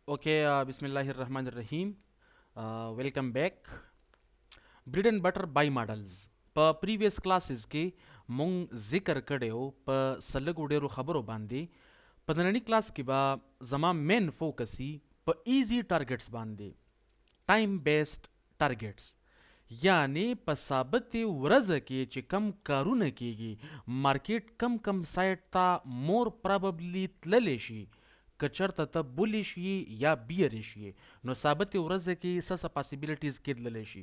Okay, Bismillahirrahmanirrahim. Welcome back. Bread and butter by models. په previous classes کې مونږ ذکر کړو په سلګو ډیرو خبرو باندې په نننی کلاس کې به زما مین فوکسي په ایزی ټارګټس باندې ټایم بیسد ټارګټس یعنی په ثابت ورځ کې چې کم کارونه کیږي مارکیټ کم سایت ته مور پروببلی تللی شي کچرته ته بولی شي یا بیری شي نو ثابت ورځ کې څه پاسیبلیټیز کېدلی شي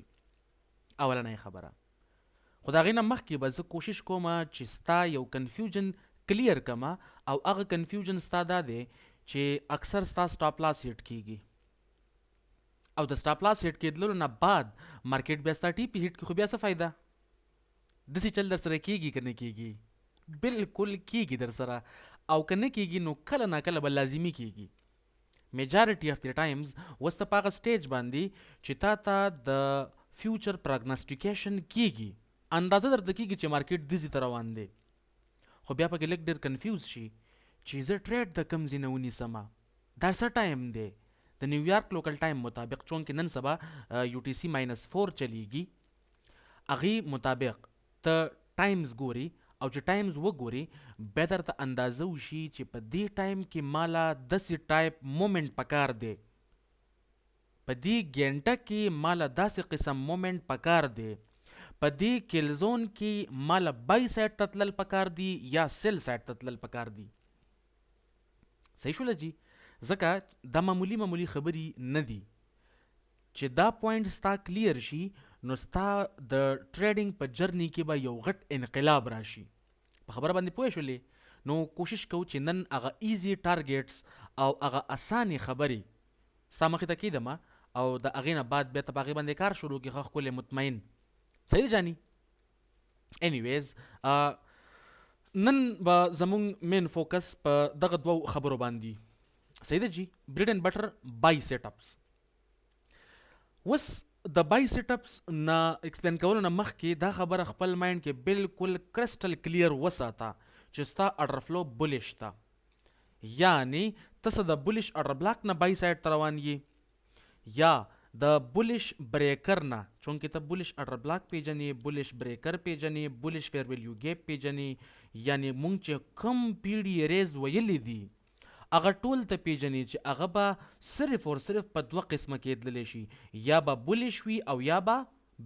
اولنۍ خبره خو د هغې نه مخکې به زه کوشش کوم چې ستا یو کنفیوژن کلیر کما او هغه کنفیوژن ستا دا دی چې اکثر ستا سټاپ لاس هیټ کیږي او د سټاپ لاس هیټ کېدلو نه بعد مارکیټ بیا ستا ټي پی هیټ کړي خو بیا څه فایده داسې چل در سره کیږي که نه کیږي بالکل کیږي در سره او که نه کیږي نو کله نه کله به لازمي کیږي میجارټي اف د ټایمز اوس ته په هغه سټیج باندې چې تا ته د فیوچر پراګناسټیکیشن کیږي اندازه درته کیږي چې مارکیټ داسې ته روان دی خو بیا پکې لږ ډېر کنفیوز شي چې زه ټریډ د کوم ځای نه ونیسمه دا څه ټایم دی د نیویارک لوکل ټایم مطابق چونکې نن سبا یو ټي سی -4 چلیږي هغې مطابق ته ټایمز ګوري او چې ټایمز وګوري بیا درته اندازه وشي چې په دې ټایم کې مالا داسې ټایپ مومنټ پکار دی په دې ګینټه کې مالا داسې قسم مومنټ پکار دی په دې کلزون کې مالا بای سایډ ته تلل پکار دی یا سیل سایډ ته تلل پکار دی صحیح شوله جی ځکه دا معمولی خبرې نه دي چې دا پوینټ ستا کلیر شي نو ستا د ټریډینګ په جرنی کې به یو غټ انقلاب راشي په خبره باندې پوه شولې نو کوشش کوو چې نن هغه ایزی ټارګټس او هغه اسانې خبرې ستا مخې ته کیدم او د هغې نه بعد بیا ته په هغې باندې کار شروع کړي ښه ښکلی مطمئن صحیح دی جانی انیویز نن به زمونږ مین فوکس په دغه دوو خبرو باندې صحیح دی جی بریډ اینډ بټر بای سیټ اپس اوس د بای سیټ اپس نه ایکسپلین کولو نه مخکې دا خبره خپل مایند کې بالکل کرسټل کلیر وساته چې ستا اډر فلو بولیش ته یعنی ته د بولیش اډر بلاک نه بای سایډ ته روان یې یا د بولیش بریکر نه چونکې ته بولیش اډر بلاک پیژنې بولیش بریکر پیژنې بولیش فیر ویلیو ګیپ پیژنې یعنی مونږ چې کم پی ډي ریز ویلی دي هغه ټول ته پیژنې چې هغه به صرف او صرف په دوه قسمه کېدلی شي یا به بولیش وي او یا به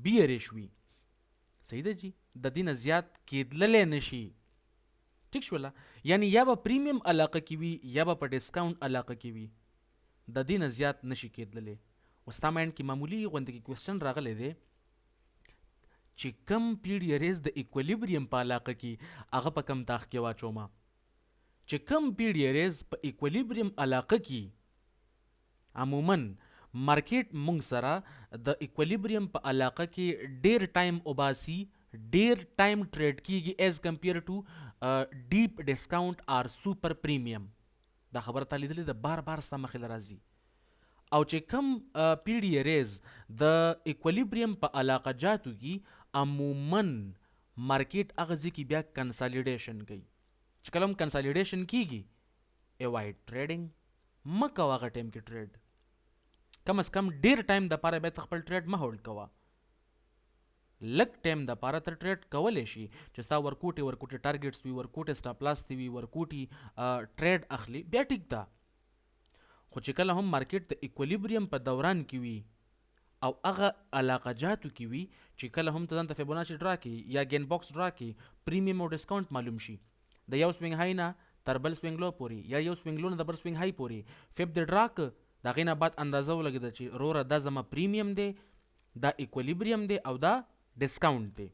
بیریش وي صحیح ده جی د دې نه زیات کېدللی نه شي ټیک شوله یعنی یا به پریمیم علاقه کې وي یا به په ډسکاونټ علاقه کې وي د دې نه زیات نشي کېدللی اوس ستا مایند کې معمولي غوندې کې کوېسچن راغلی دی چې کم پیډ ریز د ایکولیبریم په علاقه کې هغه په کم تاخ کې واچومه چې کم پیډ ریز په ایکولیبریم علاقه کې عموما مارکیټ مونږ سره د ایکولیبریم په علاقه کې ډیر ټایم وباسي ډیر ټایم ټریډ کیږي ایز کمپیر ټو ډیپ ډسکاونټ آر سوپر پریمیم دا خبره تا لیدلې ده بار بار ستا مخې له راځي او چې کم پی ډي ریز د ایکولیبریم په علاقه جاتو کې عموما مارکیټ هغه ځای کې بیا کنسالیډیشن کوي چې کله هم کنسالیډیشن کیږي اوایډ ټریډینګ مه کوه هغه ټایم کې ټریډ کم از کم ډیر ټایم دپاره بیا ته خپل ټریډ مه هولډ کوه لږ ټایم دپاره ته ټریډ کولی شي چې ستا ورکوټې ټارګټس وي ورکوټې سټاپ لاس دي وي ورکوټې ټریډ اخلي بیا ټیک ده خو چې کله هم مارکیټ د ایکولیبریم په دوران کې وي او هغه علاقه جاتو کې وي چې کله هم ته ځان ته فیبوناچي ډرا کړي یا ګین باکس ډرا کړي پریمیم او ډسکاونټ معلوم شي د یو سوینګ های نه تر بل سوینګ لو پورې یا یو سوینګ لو نه د بل سوینګ های پورې فیب د ډرا که د هغې نه بعد اندازه ولګېده چې روره دا زما پریمیم دی دا ایکولیبریم دی او دا ډسکاونټ دی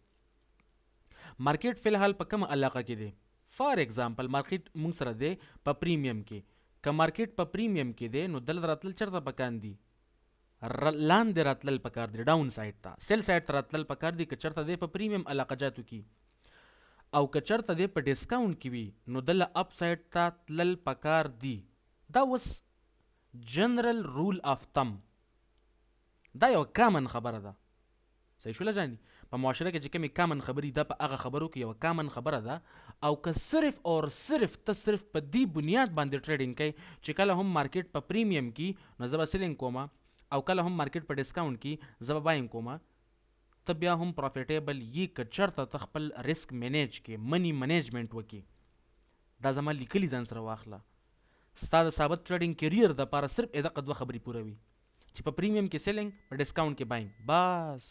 مارکیټ فی الحال په کومه علاقه کې دی فار ایگزامپل مارکیټ مونږ سره دی په پریمیم کې که مارکیټ په پریمیم کې دی نو دلته راتلل چېرته پکان دي لاندې راتلل پکار دی ډاون سایډ ته سیل سایډ ته راتلل پکار دي که چېرته دی په پریمیم علاقه جاتو کې او که چېرته دی په ډسکاونټ کې وي نو دله اپ سایډ ته تلل پکار دي دا اوس جنرل رول آف تم دا یو کامن خبره ده صحیح شوله جاني په معاشره کې چې کومې کامن خبرې ده په هغه خبرو کې یو کامن خبره ده او که صرف اور صرف ته صرف په دې بنیاد باندې ټریډینګ کوي چې کله هم مارکیټ په پریمیم کې نو زه به سیلینګ کوم او کله هم مارکیټ په ډسکاونټ کې زه به باینګ کوم، ته بیا هم پروفیټیبل یې که چېرته ته خپل ریسک مینیج کې منی منیجمنټ وکړي. دا زما لیکلي ځان سره واخله. ستا د ثابت ټریډینګ کیریر دپاره صرف دغه دوه خبرې پوره وي چې په پریمیم کې سیلینګ، په ډسکاونټ کې باینګ، بس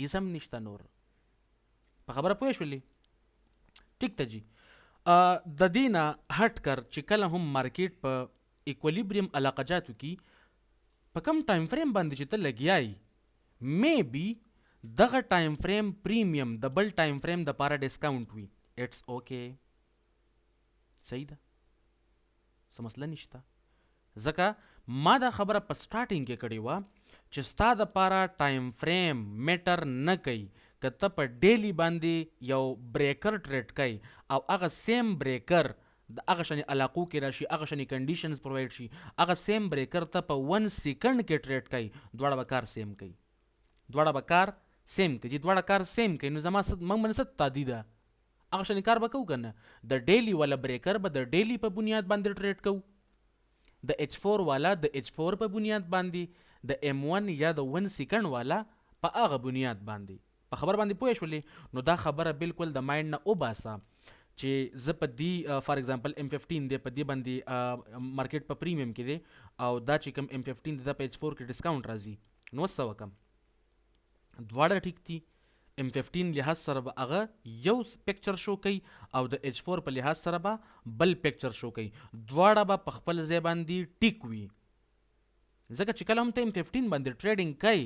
هیڅ هم نشته نور. په خبره پوه شولې؟ ټیک ته جی. د دې نه هټ کر چې کله هم مارکیټ په ایکولیبریم علاقه جاتو کې په کم ټایم فریم باندې چې ته لګیای می بی دغه ټایم فریم پریمیم د بل ټایم فریم د پاره ډسکاونټ وي. اټس اوکے، صحیح ده، څه مسله نشته. ځکه ما دا خبره په سټارټینګ کې کړې وه چې ستا د پاره ټایم فریم میټر نه کوي. که ته په ډیلی باندې یو بریکر ټریډ کوي او هغه سیم بریکر د هغه شانې علاقو کې راشي، هغه شانې کنډیشنز پرووایډ شي، هغه سیم بریکر ته په 1 سیکنډ کې ټریډ کوي، دواړه به کار سیم کوي، دواړه به کار سیم کوي. دواړه کار سیم کوي نو زما موږ باندې څه تعدي ده؟ هغه شانې کار به کوو که نه؟ د ډیلی والا بریکر به د ډیلی په بنیاد باندې ټریډ کوو، د H4 والا د H4 په بنیاد باندې، د M1 یا د 1 سیکنډ والا په هغه بنیاد باندې. په خبر باندې پوه شولې؟ نو دا خبره بالکل د مایند نه وباسه چې زه په دې فار ایگزامپل M15 دی په دې باندې مارکیټ په پریمیم کې دی او دا چې کوم M15 دی دا په H4 کې ډسکاونټ راځي، نو څه وکم؟ دواړه ټیک دي. M15 لحاظ سره به هغه یو پکچر شو کوي او د H4 په لحاظ سره به بل پکچر شو کوي، دواړه به په خپل ځای باندې ټیک وي. ځکه چې کله هم ته M15 باندې ټریډینګ کوي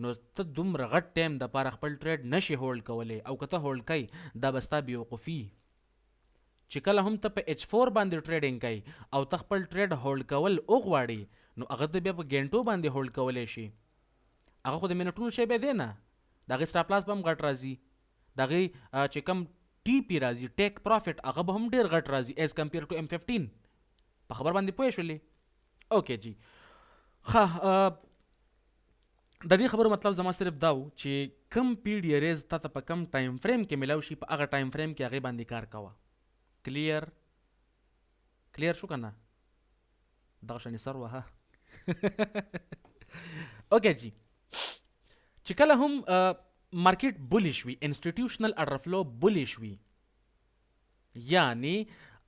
نو ته دومره غټ ټایم دپاره خپل ټریډ نشي هولډ کولی، او که ته هولډ کوي دا به ستا بېوقوفي. چې کله هم ته په H4 باندې ټریډینګ کوي او ته خپل ټریډ هولډ کول وغواړي نو هغه ته بیا په ګینټو باندې هولډ کولی شي. هغه خو د منټونو شی بیا دی نه، د هغې سټاپ لاس به هم غټ راځي، د هغې چې کوم ټي پی راځي ټیک پروفیټ هغه به هم ډېر غټ راځي ایز کمپیر ټو M15. په خبر باندې پوه شولې؟ اوکې جی. د دې خبرو مطلب زما صرف دا و چې کم پیډ اریز تا ته په کم ټایم فریم کې ملاو شي په هغه ټایم فریم کې هغې باندې کار کوه. کلیر شو که نه؟ دغه شانې سر وهه. اوکې جی. چې کله هم مارکیټ بولیش وي، انسټیټیوشنل اډر فلو بولیش وي، یعنی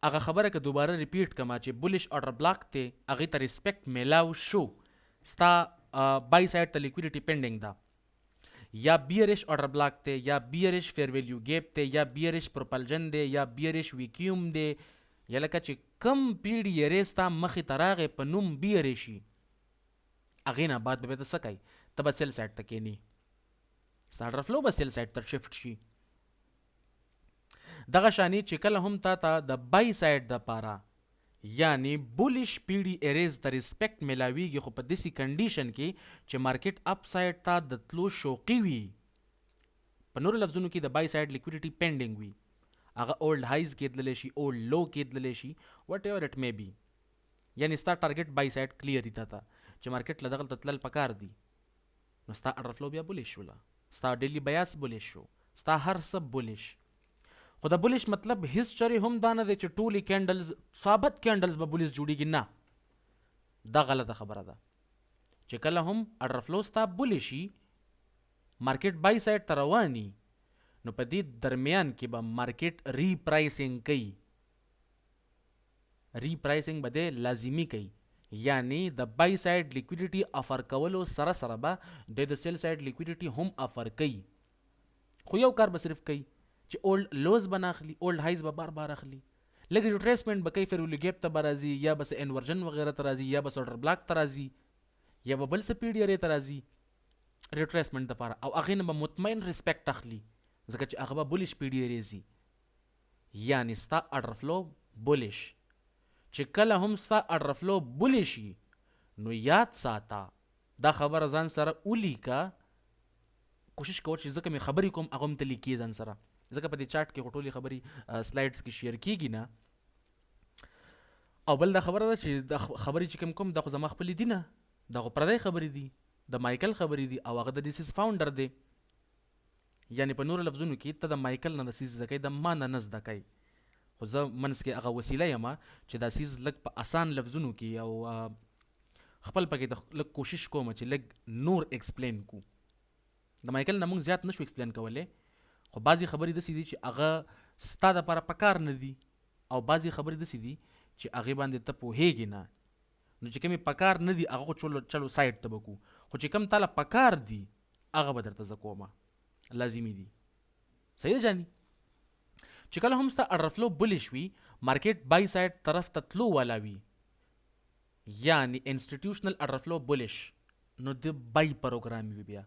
هغه خبره که دوباره ریپیټ کما چې بولیش اډر بلاک ته هغې ته ریسپیکټ میلاو شو، ستا بای سایډ ته لیکویډیټي پینډینګ ده، یا بیریش اډر بلاک ته، یا بیریش فیر ویلیو گیپ ته، یا بیریش پروپلجن دی، یا بیریش ویکیوم دی، یا لکه چې کم پیډ یې ستا مخې ته راغی په نوم بیری شي، هغې نه بعد به ته څه کوي؟ ته به سیل سایډ ته کینی، ستا اډر فلو به سیل سایډ ته شفټ شي. دغه شانی چې کله هم تا ته د بای سایډ دپاره یعنی بولیش پیډي اریز ته ریسپیکټ ملاویږي، خو په داسې کنډیشن کې چې مارکیټ اپ سایډ ته د تلو شوقي وي، په نورو لفظونو کې د بای سایډ لیکویډیټي پینډینګ وي، هغه اولډ هایز کې تللی شي، اولډ لو کې تللی شي، وټ ایور اټ می بي، یعنی ستا ټارګیټ بای سایډ کلیر دی تا ته چې مارکیټ له دغلته تلل پکار دی، نو ستا اډر فلو بیا بولیش شوله، ستا ډیلی بیاس بولیش شو، ستا هر څه بولیش. خو د بولیش مطلب هیڅ هم دا نه دی چې ټولې کینډلز ثابت کینډلز به بولیس جوړیږي، نه، دا غلطه خبره ده. چې کله هم اډر فلو ستا بولی شي، مارکیټ بای سایډ ته رواني، نو په دې درمیان کې به مارکیټ ری پرایسینګ کوي، ری پرایسینګ به دی لازمي کوي، یعنی د بای سایډ لیکویډیټي افر کولو سره سره به د سیل سایډ لیکویډیټي هم افر کوي. خو یو کار به صرف کوي چې اولډ لوز به نه اخلي، اولډ هایز به بار بار اخلي، لږ ریټریسمنټ به کوي، فیرولی گیپ ته به راځي، یا به څه انورژن وغیره ته راځي، یا به څه اډر بلاک ته راځي، یا به بل څه پیډ ارې ته راځي ریټریسمنټ دپاره، او هغې نه به مطمئن ریسپیکټ اخلي ځکه چې هغه به بولیش پیډ ارې ځي، یعنی ستا اډر فلو بولیش. چې کله هم ستا اډر فلو بولی شي نو یاد ساته دا خبره ځان سره ولیکه، کوشش کوه چې ځکه مې خبرې کوم هغه هم ته لیکې ځان سره، ځکه په دې چارټ کې خو ټولې خبرې سلایډس کې شیر کېږي نه. او بل دا خبره ده چې دا خبرې چې کوم دا خو زما خپلې دي نه، دا خو پردی خبرې دي، د مایکل خبرې دي، او هغه د ډیسیس فاونډر دی، یعنی په نورو لفظونو کې ته د مایکل نه د سیز زده کوي، د ما نه نه زده کوي، خو زه منځ کې هغه وسیله یم چې دا سیز لږ په اسان لفظونو کې او خپل پکې د لږ کوشش کوم چې لږ نور ایکسپلین کو. د مایکل نه موږ زیات نشو ایکسپلین کولی، خو بعضې خبرې داسې دي چې هغه ستا دپاره پکار نه دي، او بعضې خبرې داسې دي چې هغې باندې ته پوهېږې نه. نو چې کومې پکار نه دي هغه خو چلو سایډ ته به کړو، خو چې کوم تاله پکار دي هغه به درته زه کومه، لازمي دي. صحیح ده جاني؟ چې کله هم ستا اډرفلو بلش وي، مارکیټ بای سایډ طرف ته تلو والا وي، یعنی انسټیټیوشنل اډرفلو بلش، نو د بای پروګرام وي.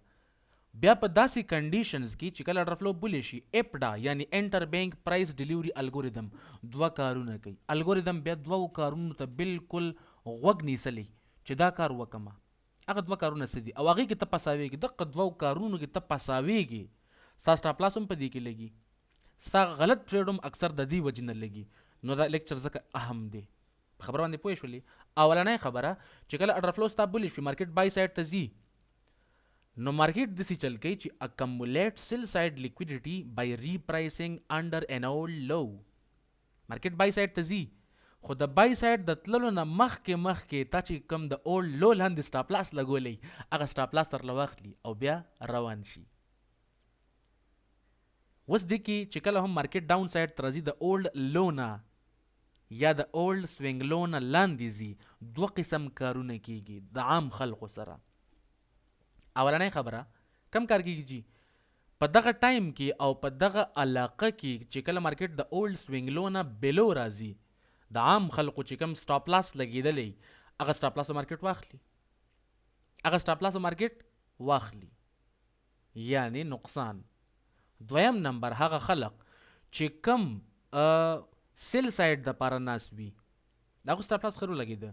بیا په داسې کنډیشنز کې چې کله اډرفلو بلش شي، اپډا یعنی انټر بینک پرایس ډیلیوري الګوریدم دوه کارونه کوي. الګوریدم بیا دوه کارونو ته بالکل غوږ نیسلی چې دا کار وکمه. هغه دوه کارونه څه دي او هغې کې ته پساویږي، دغه دوه کارونو کې ته پساویږي. ستا سټاپ لاس هم په دې کې لګي، ستا غلط ټریډ هم اکثر د دې وجې نه لګي. نو دا لیکچر ځکه اهم دی. خبره باندې پوه شولې؟ اولنۍ خبره چې کله اډرفلو ستا بلش وي، مارکیټ بای سایډ ته ځي، نو مارکیټ داسې چل کوي چې اکمولیټ سیل سایډ لیکویډیټي بای ریپرایسینګ انډر ان اولډ لو. مارکیټ بای سایډ ته ځي، خو د بای سایډ د تللو نه مخکې تا چې کوم د اولډ لو لاندې سټاپ لاس لګولی، هغه سټاپ لاس ترله واخلي او بیا روان شي. اوس دې کې چې کله هم مارکیټ ډاون سایډ ته راځي، د اولډ لو نه یا د اولډ سوینګ لو نه لاندې ځي، دوه قسم کارونه کیږي د عام خلقو سره. اولنۍ خبره کم کار کیږي جی په دغه ټایم کې او په دغه علاقه کې چې کله مارکیټ د اولډ سوینګ لو نه بلو راځي، د عام خلقو چې کم سټاپ لاس لګیدلی، هغه سټاپ لاس مارکیټ واخلي، هغه سټاپ لاس مارکیټ واخلي، یعنی نقصان. دویم نمبر هغه خلق چې کم سیل سایډ د پاره ناس وي، دا خو سټاپ لاس خرو لګیده،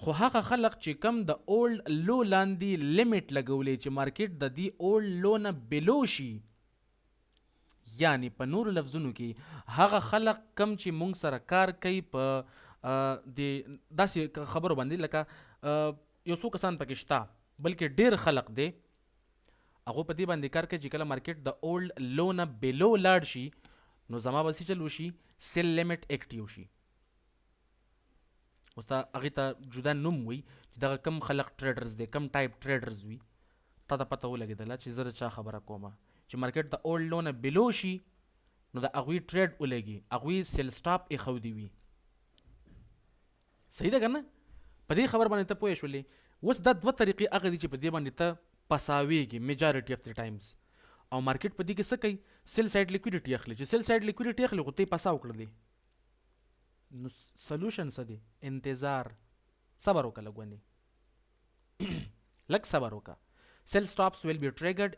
خو هغه خلق چې کم د اولډ لو لاندې لیمټ لګولی چې مارکیټ د دې اولډ لو نه بلو شي، یعنی په نورو لفظونو کې هغه خلق کم چې مونږ سره کار کوي په د داسې خبرو باندې، لکه یو څو کسان پکې شته بلکې ډیر خلق دی، هغه په دې باندې کار کوي چې کله مارکیټ د اولډ لو نه بلو لاړ شي، نو زما به څه چل وشي، سیل لیمټ اکټیو شي. اوس ته هغې ته جدا نوم وي چې دغه کم خلق ټریډرز دی، کم ټایپ ټریډرز وي، تا ته پته ولګېدله چې زه د چا خبره کومه چې مارکیټ د اولډ لو نه بلو شي، نو د هغوی ټریډ ولګي، هغوی سیل سټاپ ایښودی وي. صحیح ده که نه؟ په دې خبر باندې ته پوه شولې؟ اوس دا دوه طریقې هغه دي چې په دې باندې ته پساویږي میجارټي اف د ټایمز، او مارکیټ په دې کې څه کوي، سیل سایډ لیکویډیټي اخلي. چې سیل سایډ لیکویډیټي اخلي خو ته یې پساو کړلې، نو سلوشن څه دی؟ انتظار، صبر وکړه لږ ونې لږ صبر وکړه. سیل سټاپس ویل بی ټریګرډ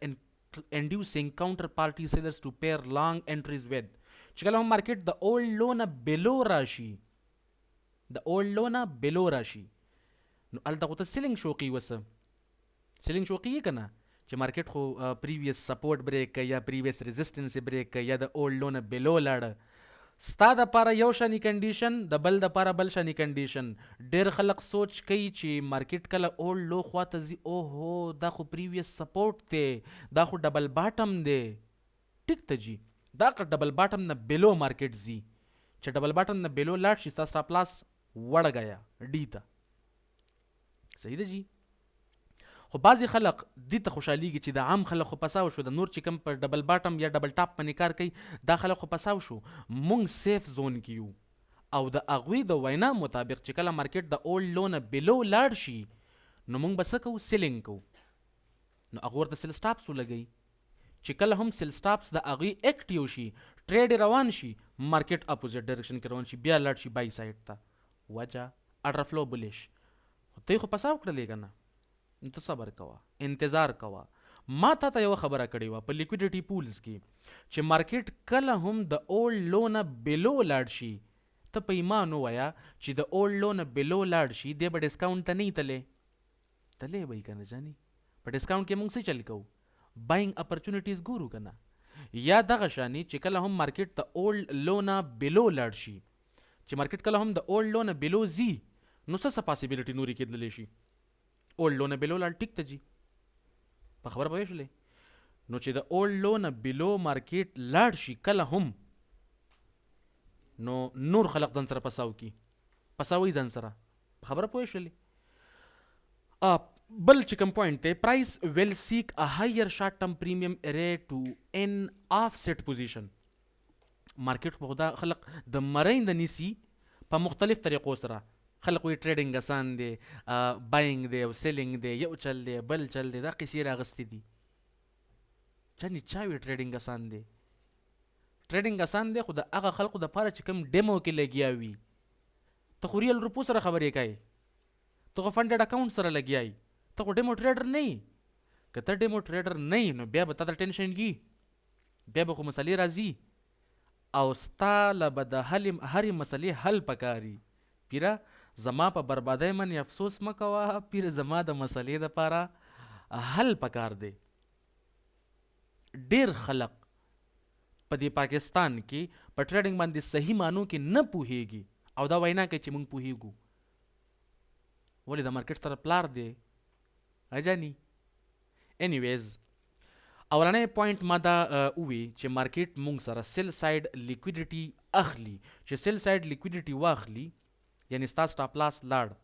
inducing counterparty sellers to pair long entries with. چې کله هم مارکیټ د اولډ لو نه بلو راشي، د اولډ لو نه بلو راشي، نو هلته خو ته سیلینګ شوقي وسه، سیلینګ شوقي یې که نه چې مارکیټ خو پریویس سپورټ بریک کوي یا پریویس ریزسټنس بریک کوي یا د اولډ لو نه بلو لاړه، ستا د پاره یو شانی کنډیشن، د بل د پاره بل شانی کنډیشن. ډیر خلق سوچ کوي چې مارکیټ کله اولډ لو خواته ځي، اوهو دا خو پریویس سپورټ دی، دا خو ډبل باټم دی. ټیک ته جی، دا ډبل باټم نه بلو مارکیټ ځي، چې ډبل باټم نه بلو لاړ شي، ستا سټاپ لاس وړ گیا ډی ته. صحیح ده جی؟ خو بعضې خلق دې ته خوشحالیږي چې د عام خلق خو پساو شو، د نور چې کوم په ډبل باټم یا ډبل ټاپ باندې کار کوي، دا خلق خو پساو شو، مونږ سیف زون کې یو. او د هغوی د وینا مطابق چې کله مارکیټ د اولډ لو نه بلو لاړ شي، نو مونږ به څه کوو، سیلینګ کوو. نو هغه ورته سیل سټاپس ولګوي، چې کله هم سیل سټاپس د هغوی اکټیو شي، ټریډ روان شي، مارکیټ اپوزیټ ډایرکشن کې روان شي، بیا لاړ شي بای سایډ ته، وجه اډرفلو بلش. خو ته یې خو پساو کړلې که نه، نو ته صبر کوه، انتظار کوه. ما تا ته یوه خبره کړې وه په لیکویډیټي پولز کې چې مارکیټ کله هم د اولډ لو نه بلو لاړ شي، ته په ایمان ووایه چې د اولډ لو نه بلو لاړ شي، دی به ډسکاونټ ته نه یې تللی به یې که نه جاني. په ډسکاونټ کې موږ څه چل کوو، باینګ اپرچونیټیز ګورو که نه. یا دغه شانې چې کله هم مارکیټ د اولډ لو نه بلو لاړ شي، چې مارکیټ کله هم د اولډ لو نه بلو ځي، نو څه پاسیبلیټي نورې کېدلی شي، اولډ لو نه بلو لاړ، ټیک ته جي، په خبره پوه شولې؟ نو چې د اولډ لو نه بلو مارکیټ لاړ شي کله هم نو نور خلق ځان سره پساوي ځان سره خبره پوه شولې بل چې کوم پوینټ دی پرایس ویل سیک ا هایر شارټ ټرم پریمیم ارے ټو ان آفسیټ پوزیشن مارکیټ په خدا خلق د مرین د نیسی په مختلف طریقو سره خلق وی ټریډینګ آسان دی باینګ دی او سیلینګ دی یو چل دی بل چل دی دا قصې راغستې دي چا وی ټریډینګ آسان دی ټریډینګ آسان دی خو د هغه خلقو د پاره چې کوم ډیمو کې لګیا وي ته خو ریل روپو سره خبرې کوي ته خو فنډډ اکاونټ سره لګیای ته خو ډیمو ټریډر نه یې که ته ډیمو ټریډر نه یې نو بیا به تا د ټینشن گی بیا به خو مسلې راځي او ستا له به د هرې مسلې حل پکاري پیره زما په بربادۍ منې افسوس مه کوه پیر زما د مسلې دپاره حل پکار دی ډیر خلق په دې پاکستان کې په ټریډینګ باندې صحیح مانو کې نه پوهیږي او دا وینا کوي چې موږ پوهیږو ولې د مارکیټ سره پلار دی اجانی انیویز اولنی پوینټ ما دا وی چې مارکیټ مونږ سره سیل ساید لیکویډیټي اخلي چې سیل ساید لیکویډیټي واخلي یعنی ستا سټاپ لاس لاړ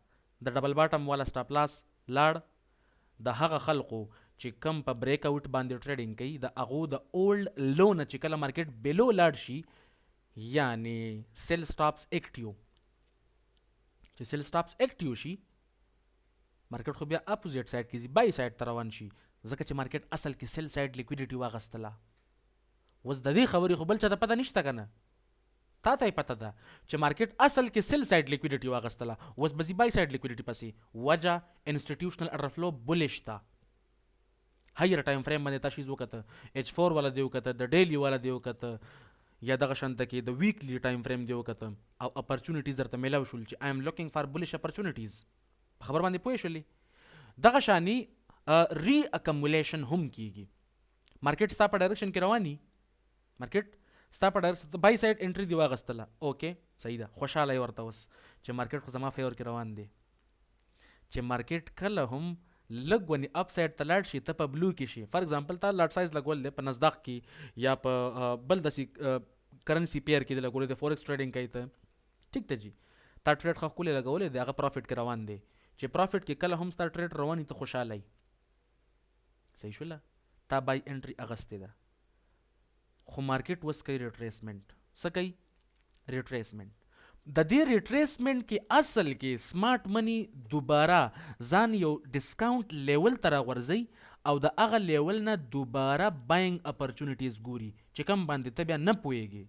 د ډبل باټم والا سټاپ لاس لاړ د هغه خلقو چې کم په بریک اوټ باندې ټریډینګ کوي د هغو د اولډ لو نه چې کله مارکیټ بلو لاړ شي یعنی سیل سټاپس اکټیو چې سیل سټاپس اکټیو شي مارکیټ خو بیا اپوزیټ سایډ کې بای سایډ ته روان شي ځکه چې مارکیټ اصل کې سیل سایډ لیکویډیټي واغستله اوس د دې خبرې خو بل چا ته پته نشته که نه تا ته یې پته ده چې مارکیټ اصل کې سیل سایډ لیکویډیټي واغستله اوس به ځي بای سایډ لیکویډیټي پسې وجه انسټیټیوشنل اډر بولش ته هایر ټایم فریم باندې تا شیز وکته H4 والا دی وکته د ډیلی والا دی وکته یا دغه شانته کې د ویکلی ټایم فریم دی وکته او اپرچونټیز درته میلاو شول چې آی ایم لوکینګ فار بولش اپرچونټیز خبر باندې پوه شولې دغه شانی ری اکمولیشن هم کیږي مارکیټ ستا په ډایرکشن کې رواني مارکیټ ستا په ډایرکشن بای سایډ انټری دی واغستله اوکې صحیح ده خوشاله ورته اوس چې مارکیټ خو زما فیور کې روان دی چې مارکیټ کله هم لږ ونی اپ سایډ ته لاړ شي ته په بلو کې شي فار ایگزامپل تا لاټ سایز لګول دی په نزداق کې یا په بل داسې کرنسی پیر کې دی لګولی دی فورکس ټریډینګ کوي ته ټیک ته جي تا ټریډ خو ښکلې لګولی دی هغه پرافټ کې روان دی چې پرافټ کې کله هم ستا ټریډ روان ته خوشحاله صحیح شوله تا بای انټري اغستې ده خو مارکیټ وس کوي ریټریسمنټ څه کوي ریټریسمنټ د دې ریټریسمنټ کې اصل کې سمارټ منی دوباره ځان یو ډسکاونټ لیول ته راغورځوي او د هغه لیول نه دوباره باینګ اپرچونټیز ګوري چې کم باندې ته بیا نه پوهیږي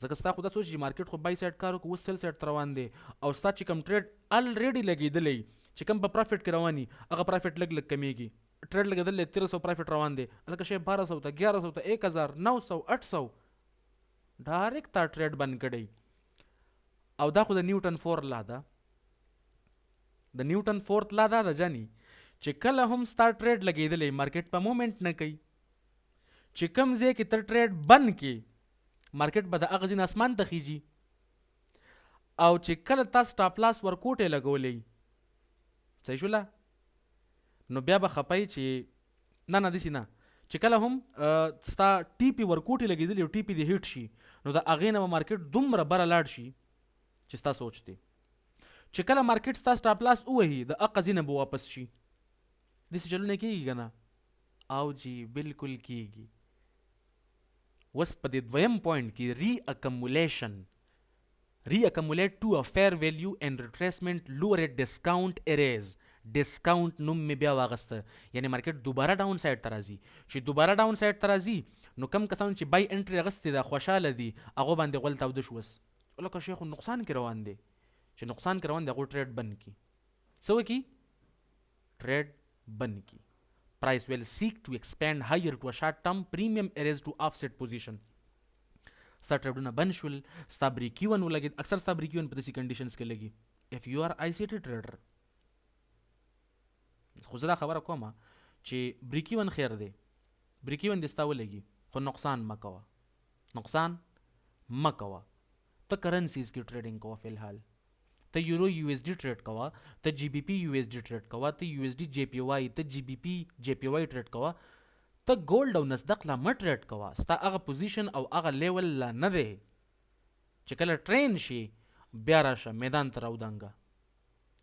ځکه ستا خو دا سوچ چې مارکیټ خو بای سایډ کار وکړو اوس سیل سایډ ته روان دی او ستا چې کم ټریډ الریډي لګېدلی چې کم په پرافټ کې رواني هغه پرافټ لږ کمیږي ټریډ لګېدلی 1300 پرافټ روان دی هلکه شی 1200 ته 1100 ته 1000 900 800 ډایرکټ تا ټریډ بند کړی او دا خو د نیوټن فور لا ده د نیوټن فورت لا دا ده جانی چې کله هم ستا ټریډ لګېدلی مارکیټ په مومنټ نه کوي چې کم ځای کې ته ټریډ بند کې مارکیټ به د هغه ځین اسمان ته خیږي او چې کله تا سټاپ لاس ورکوټې لګولی صحیح شوله نو بیا به خپئ چې نه داسې نه چې کله هم ستا ټیپي ورکوټې لګېدلي او ټیپي دې هیټ شي نو د هغې نه به مارکیټ دومره بره لاړ شي چې ستا سوچ دی چې کله مارکیټ ستا سټاپ لاس ووهي د هغه ځای نه به واپس شي داسې چلونه کېږي که نه او جی بالکل کېږي اوس په دې دویم پوینټ کې ری اکمولیټ ټو ا فیر ویلیو اینڈ ریټریسمنټ لوور ایٹ ډسکاونټ اریز ډسکاونټ نوم مې بیا واغسته یعنی مارکیټ دوباره ډاون سایډ ته راځي چې دوباره ډاون سایډ ته راځي نو کم کسان چې بای انټري اغستې ده خوشحاله دي هغو باندې غول تاوده شو اوس لکه شیخ نقصان کې روان دی چې نقصان کې روان دی هغو ټریډ بند کی څه وکړي ټریډ بند کی پرایس ویل سیک ټو ایکسپینډ هایر ټو ا شارټ ټرم پریمیم اریز ټو آفسیټ پوزیشن ستا ټریډونه بند شول ستا بریک ایون ولګېد اکثر ستا بریک ایون په داسې کنډیشنز کې لګي اف یو آر آی سی ټي ټریډر خو زه دا خبره کومه چې بریک ایون خیر دی بریک ایون دې ستا ولګي خو نقصان مه کوه ته کرنسیز کې ټریډینګ کوه فی الحال ته یورو یو ایس ډي ټریډ کوه ته جی بی پی یو ایس ډي ټریډ کوه ته یو ایس ډي جے پی وائی ته جی بی پی جے پی وائی ټریډ کوه ته ګولډ او نصدق لا مه ټریډ کوه، ستا هغه پوزیشن او هغه لیول لا نه دی چې کله ټرین شي بیا راشه میدان ته راودانګه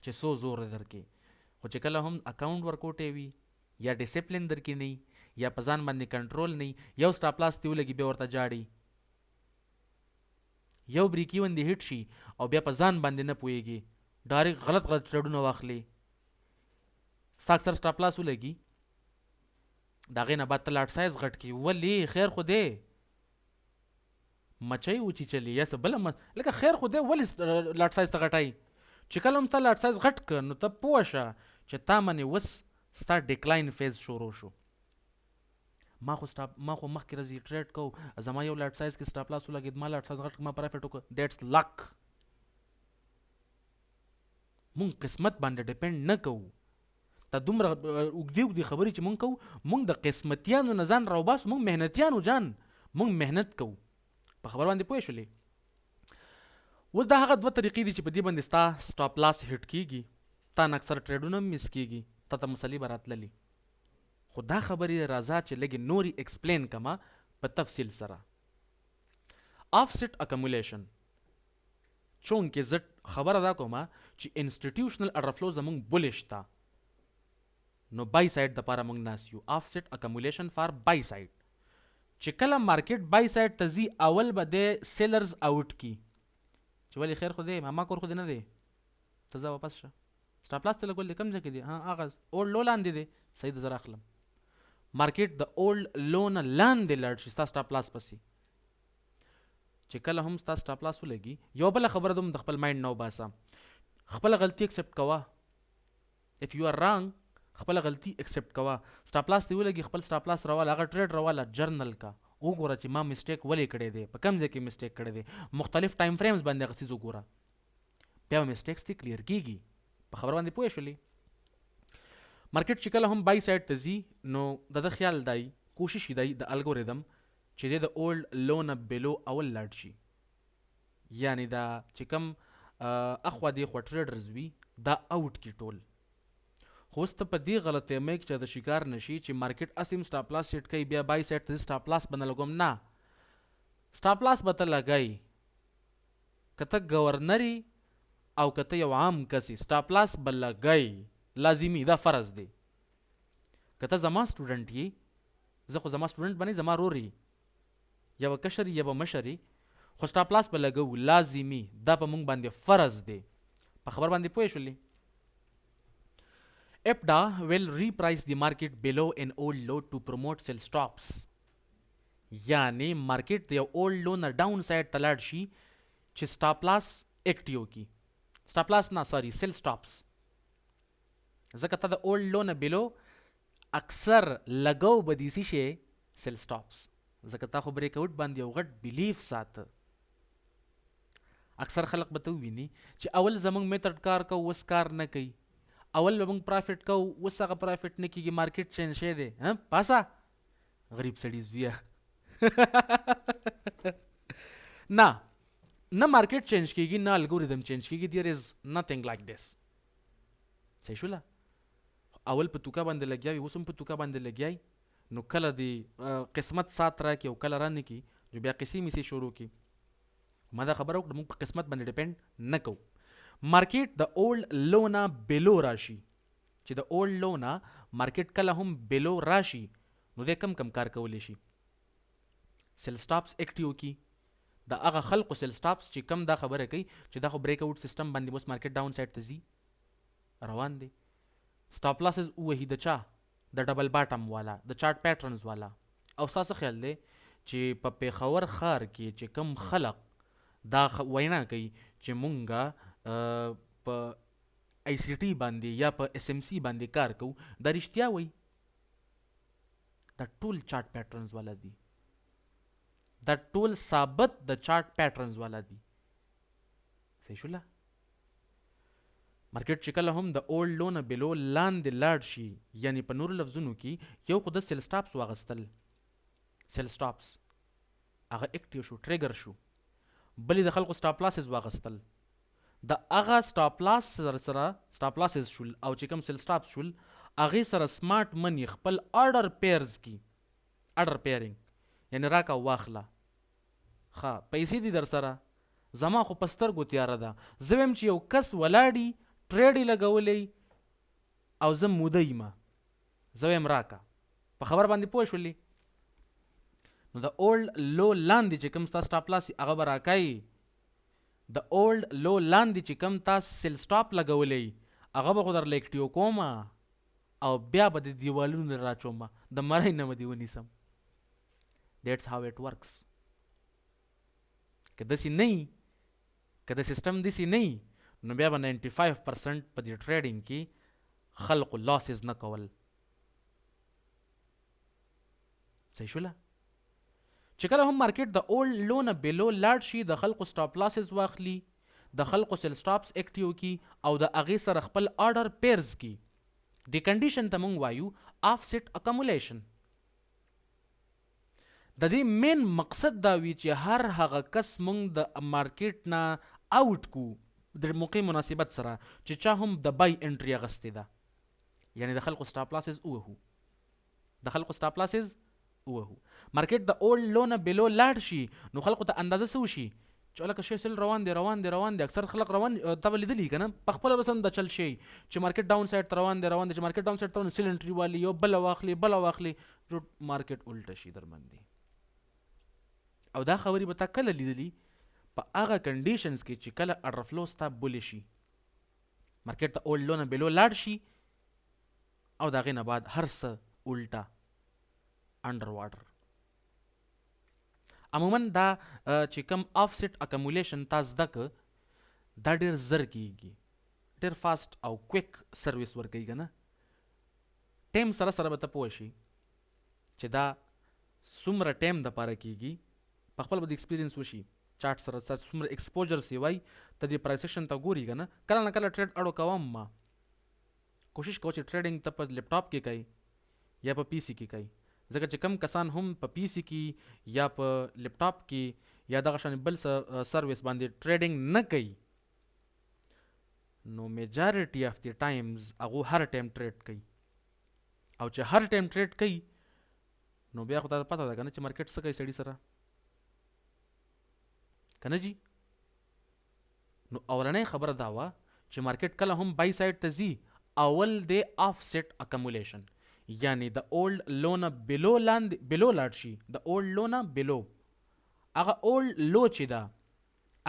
چې څو زور درکې. خو چې کله هم اکاونټ ورکوټی وي یا ډیسپلین درکې نه یا په ځان باندې کنټرول نه، یو سټاپ لاس تی ولګي بیا ورته جاړي، یو بریکی وندې هټ شي او بیا په ځان باندې نه پوهیږي، ډایرکټ غلط ټریډونه واخلي، ستا اکثر سټاپ لاس ولګي، د هغې نه بعد ته لاټ سایز غټ کړي. ولې خیر خو دی مچۍ وچی چلی یا څه بله لکه خیر خو دی ولې لاټ سایز ته غټای؟ چې کله هم ته لاټ سایز غټ کړه نو ته پوه شه چې تا منې وس ستا ډیکلاین فیز شروع شو. ما خو مخکې ورځې ټریډ کو، زما یو لاټ سایز کې سټاپ لاس ولګېد، ما لاټ سایز غټ ما پرافټ وکړه، دیټس لک. مونږ قسمت باندې ډیپینډ نه کوو. ته دومره اوږدې خبرې چې مونږ کوو، مونږ د قسمتیانو نه ځان راوباسو، مونږ محنتیانو جان، مونږ محنت کوو. په خبر باندې پوه شولې؟ اوس دا هغه دوه طریقې دي چې په دې باندې ستا سټاپ لاس هټ کیږي، تا نه اکثر ټریډونه هم مس کیږي، تا ته مسلې به راتللي. خو دا خبرې راځه چې لږې نورې ایکسپلین کما په تفصیل سره. آفسیټ اکمولیشن چونکې زه خبره دا کومه چې انسټیټیوشنل اډرفلو زمونږ بولیش تا، نو بای سایډ دپاره مونږ ناست یو. آفسیټ اکمولیشن فار بای سایډ چې کله مارکیټ بای سایډ ته ځي اول به د سیلرز آوټ کی چې ولې خیر خو دی ما کور خو دی نه دی، ته ځه واپس شه، سټاپ لاس ته لګول دی کوم ځای کې دی؟ هغه اولډ لو لاندې دی، صحیح ده زه راخلم. مارکیټ د اولډ لو نه لاندې لاړ شي ستا سټاپ لاس پسې، چې کله هم ستا سټاپ لاس ولګي، یو بله خبره دوم د خپل مایند نه وباسه، خپله غلطي اکسپټ کوه. اف یو ار رانګ خپله غلطي اکسپټ کوه. سټاپ لاس دی ولګي، خپل سټاپ لاس راواله، هغه ټریډ راواله، جرنل کا وګوره چې ما مسټیک ولې کړی دی، په کوم ځای کې مسټیک کړی دی، مختلف ټایم فریمز باندې هغه څیز وګوره، بیا مسټیکس دې کلیر کیږي. په خبر باندې پوه شولې؟ مارکیټ چې کله هم بای سایډ ته ځي نو د ده خیال دی، کوشش یې دی د الګوریدم چې دی د اولډ لو نه بلو اول لاړ شي، یعنی دا چې کم اخوا دی خوا ټریډرز وي دا آوټ کی ټول. خو اوس ته په دې غلطۍ مه کې چې د شکار نشي چې مارکیټ اسیم سټاپ لاس سیټ کوي بیا بای سایډ ته سټاپ لاس به نه لګوم. نه، سټاپ لاس به ته لګایي که ته ګورنري او که ته یو عام کسي، سټاپ لاس به لګایي لازمي، دا فرض دی. که ته زما سټوډنټ یې، زه خو زما سټوډنټ باندې زما رور یې، یوه کشر یې یوه مشر یې، خو سټاپ لاس به لګوو لازمي، دا په مونږ باندې فرض دی. په خبر باندې پوه شولې؟ IPDA will reprice the market below an old low to promote sell stops. یعنی مارکیټ د یو اولډ لو نه ډاون سایډ ته لاړ شي چې سټاپ لاس اکټیو کی، سټاپ لاس نه سوري سیل سټاپس، ځکه ته د اولډ لو نه بلو اکثر لګو به دې څه شی سیل سټاپس، ځکه تا خو بریک آوټ باندې یو غټ بلیف ساته. اکثر خلق به ته وویني چې اول زمونږ میتھډ کار کوو اوس کار نه کوي، اول به موږ پرافټ کوو اوس هغه پرافټ نه کېږي، مارکیټ چینج شوی دی، پاسه غریب سړي زویه نه مارکیټ چینج کېږي، نه الګوریدم چینج کېږي، دیر از نتھنګ لایک دیس. صحیح شوله؟ اول په توکا باندې لګیا وي، اوس هم په توکا باندې لګیا نو کله دی قسمت سات راکړي او کله رانه کړي نو بیا قصې میسې شروع کړي. ما دا خبره وکړه مونږ په قسمت باندې ډیپینډ نه کوو. مارکیټ د اولډ لو نه بلو راشي، چې د اولډ لو نه مارکیټ کله هم بلو راشي نو دی کم کار کولی شي، سیل سټاپس اکټیو کی. د هغه خلقو سیل سټاپس چې کم دا خبره کوي چې دا خو بریک آوټ سیستم باندې اوس مارکیټ ډاون سایډ ته ځي روان دی. سټاپ لاسز وهي د چا؟ د ډبل باټم والا، د چارټ پیټرنز والا. او ستاسو خیال دی چې په پیښور ښار کې چې کم خلق دا وینا کوي چې مونږه په آی سی ټي باندې یا په اس ام سی باندې کار کوو، دا رښتیا وایي؟ دا ټول چارټ پیټرنز والا دي، دا ټول ثابت د چارټ پیټرنز والا دي. صحیح شوله؟ مارکیټ چې کله هم د اولډ لو نه بلو لاندې لاړ شي، یعنی په نورو لفظونو کې یو خو د سیل سټاپس واغستل، سیل سټاپس هغه اکټیو شو، ټریګر شو، بلې د خلکو سټاپ لاسز واغستل، د هغه سټاپ لاس سره سټاپ لاسز شول او چې کوم سیل سټاپس شول هغې سره سمارټ منی خپل آرډر پیرز کی اډر پیرینګ یعنی راکا واخله ښه پیسې دي در سره زما خو په سترګو تیاره ده زه ویم چې یو کس ولاړي ټریډ یې لګولی او زه موده یم زه ویم راکا په خبر باندې پوه شولې نو د اولډ لو لاندې چې کوم ستا سټاپ لاس هغه به راکایي د اولډ لو لاندې چې کوم تا سیل سټاپ لګولی هغه به خو در لیکټیو کومه او بیا به د دیوالونو راچومه د مرۍ نه به دې ونیسم دیټس هاو اټ ورکس که داسې نه وي که د سیسټم داسې نه وي نو بیا به 95% په دې ټریډینګ کې خلقو لاسز نه کول صحیح شوله چې کله هم مارکیټ د اولډ لو نه بلو لاړ شي د خلقو سټاپ لاسز واخلي د خلقو سیل سټاپس اکټیو کی او د هغې سره خپل آرډر پیرز کی د کنډیشن ته مونږ وایو آفسیټ اکمولیشن د دې مین مقصد دا وي چې هر هغه کس مونږ د مارکیټ نه آوټ کو د موقع مناسبت سره چې چا هم د بای انټري اغستې ده یعنی د خلقو سټاپ لاسز ووهو مارکیټ د اولډ لو نه بلو لاړ شي نو خلقو ته اندازه څه وشي چې لکه شی سل روان دی اکثر خلق روان ته به لیدلي که نه په خپله به هم د چل شي چې مارکیټ ډاون سایډ ته روان دی چې مارکیټ ډاون سایډ ته نو سیل انټري والي یو بله واخلي مارکیټ الټه شي در باندې او دا خبرې به تا کله لیدلي په هغه کنډیشنز کې چې کله اډر فلو ستا بولی شي مارکیټ ته اولډ لو نه بلو لاړ شي او د هغې نه بعد هر څه الټه انډر واټر عموما دا چې کوم آفسیټ اکمولیشن تا زده که دا ډېر زر کیږي ډېر فاسټ او کویک سرویس ورکوي که نه ټیم سره سره به ته پوه شي چې دا څومره ټیم دپاره کیږي په خپل به د ایکسپیرینس وشي چارټ سره څومره ایکسپوجر سی وای ته د پرایس ایکشن ته ګوري که نه کله نه کله ټریډ اړو کوم ما کوشش کوه چې ټریډینګ ته په لیپټاپ کې کوي یا په پی سي کې کوي ځکه چې کم کسان هم په پی سي کې یا په لیپټاپ کې یا دغه شان بل سرویس باندې ټریډینګ نه کوي نو میجارټي اف دی ټایمز هغه هر ټایم ټریډ کوي او چې هر ټایم ټریډ کوي نو بیا خو ته پته ده که نه چې مارکیټ څه کوي سړي سره که نه جي نو اولنۍ خبره دا وه چې مارکیټ کله هم بای سایډ ته ځي اول دی آفسیټ اکمولیشن یعنی د اولډ لو نه بلو لاړ شي د اولډ لو نه بلو هغه اولډ لو چې ده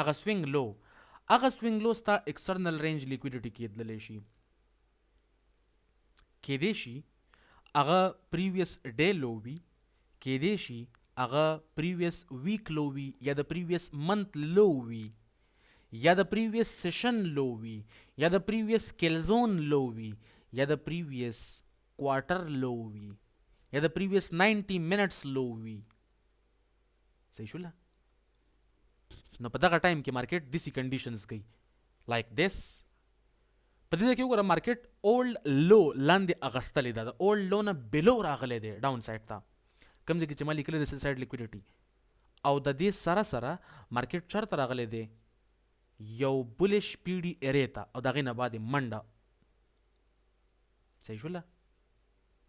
هغه سوینګ لو ستا ایکسټرنل رینج لیکویډیټي کېدلی شي کېدی شي هغه پریویس ډے لو وي کېدی شي هغه پریویس ویک لو وي یا د پریویس منت لو وي یا د پریویس سیشن لو وي یا د پریویس کیلزون لو وي یا د پریویس کوارټر لو وي یا د پریویس 90 منټس لو وي صحیح شوله نو په دغه ټایم کې مارکیټ داسې کنډیشنز کوي لایک دس په دې ځای کې وګوره مارکیټ اولډ لو لاندې اغستلی ده د اولډ لو نه بلو راغلی دی ډاون سایډ ته کوم ځای کې چې ما لیکلی د سیل سایډ لیکویډیټي او د دې سره سره مارکیټ چېرته راغلی دی یو بلش پیډي ایرې ته او د هغې نه بعد یې منډه صحیح شوله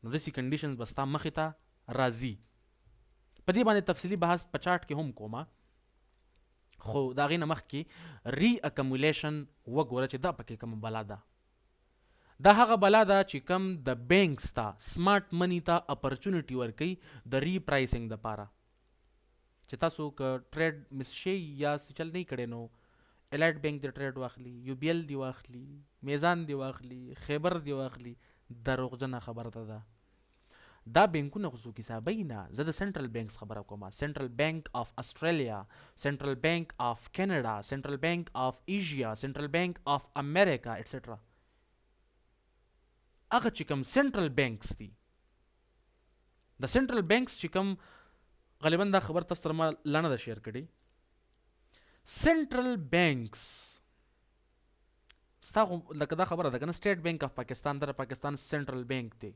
نو داسې کنډیشنز به ستا مخې ته راځي په دې باندې تفصیلي بحث په چارټ کې هم کومه خو د هغې نه مخکې ری اکمولیشن وګوره چې دا پکې کومه بلا ده دا هغه بلا ده چې کم د بینکس ته سمارټ منی ته اپرچونټي ورکوي د ری پرایسنګ دپاره چې تاسو که ټریډ مس شي یا چل نه کړی نو الایټ بینک دی ټریډ واخلي یو بی ایل دی واخلي میزان دی واخلي خیبر دی واخلي دروغجنه خبره ده دا بینکونه خصوصي حسابي نه زه د سنټرل بینکس خبره کوم سنټرل بینک اف استرالیا سنټرل بینک اف کینیډا سنټرل بینک اف ایشیا سنټرل بینک اف امریکا ایټسټرا هغه چې کوم سنټرل بینکس دي د سنټرل بینکس چې کوم غالبا دا خبر تاسو سره ما لانه ده شیر کړي سنټرل بینکس ستا لکه دا خبره ده که نه سټیټ بینک اف پاکستان در پاکستان سنټرل بینک دی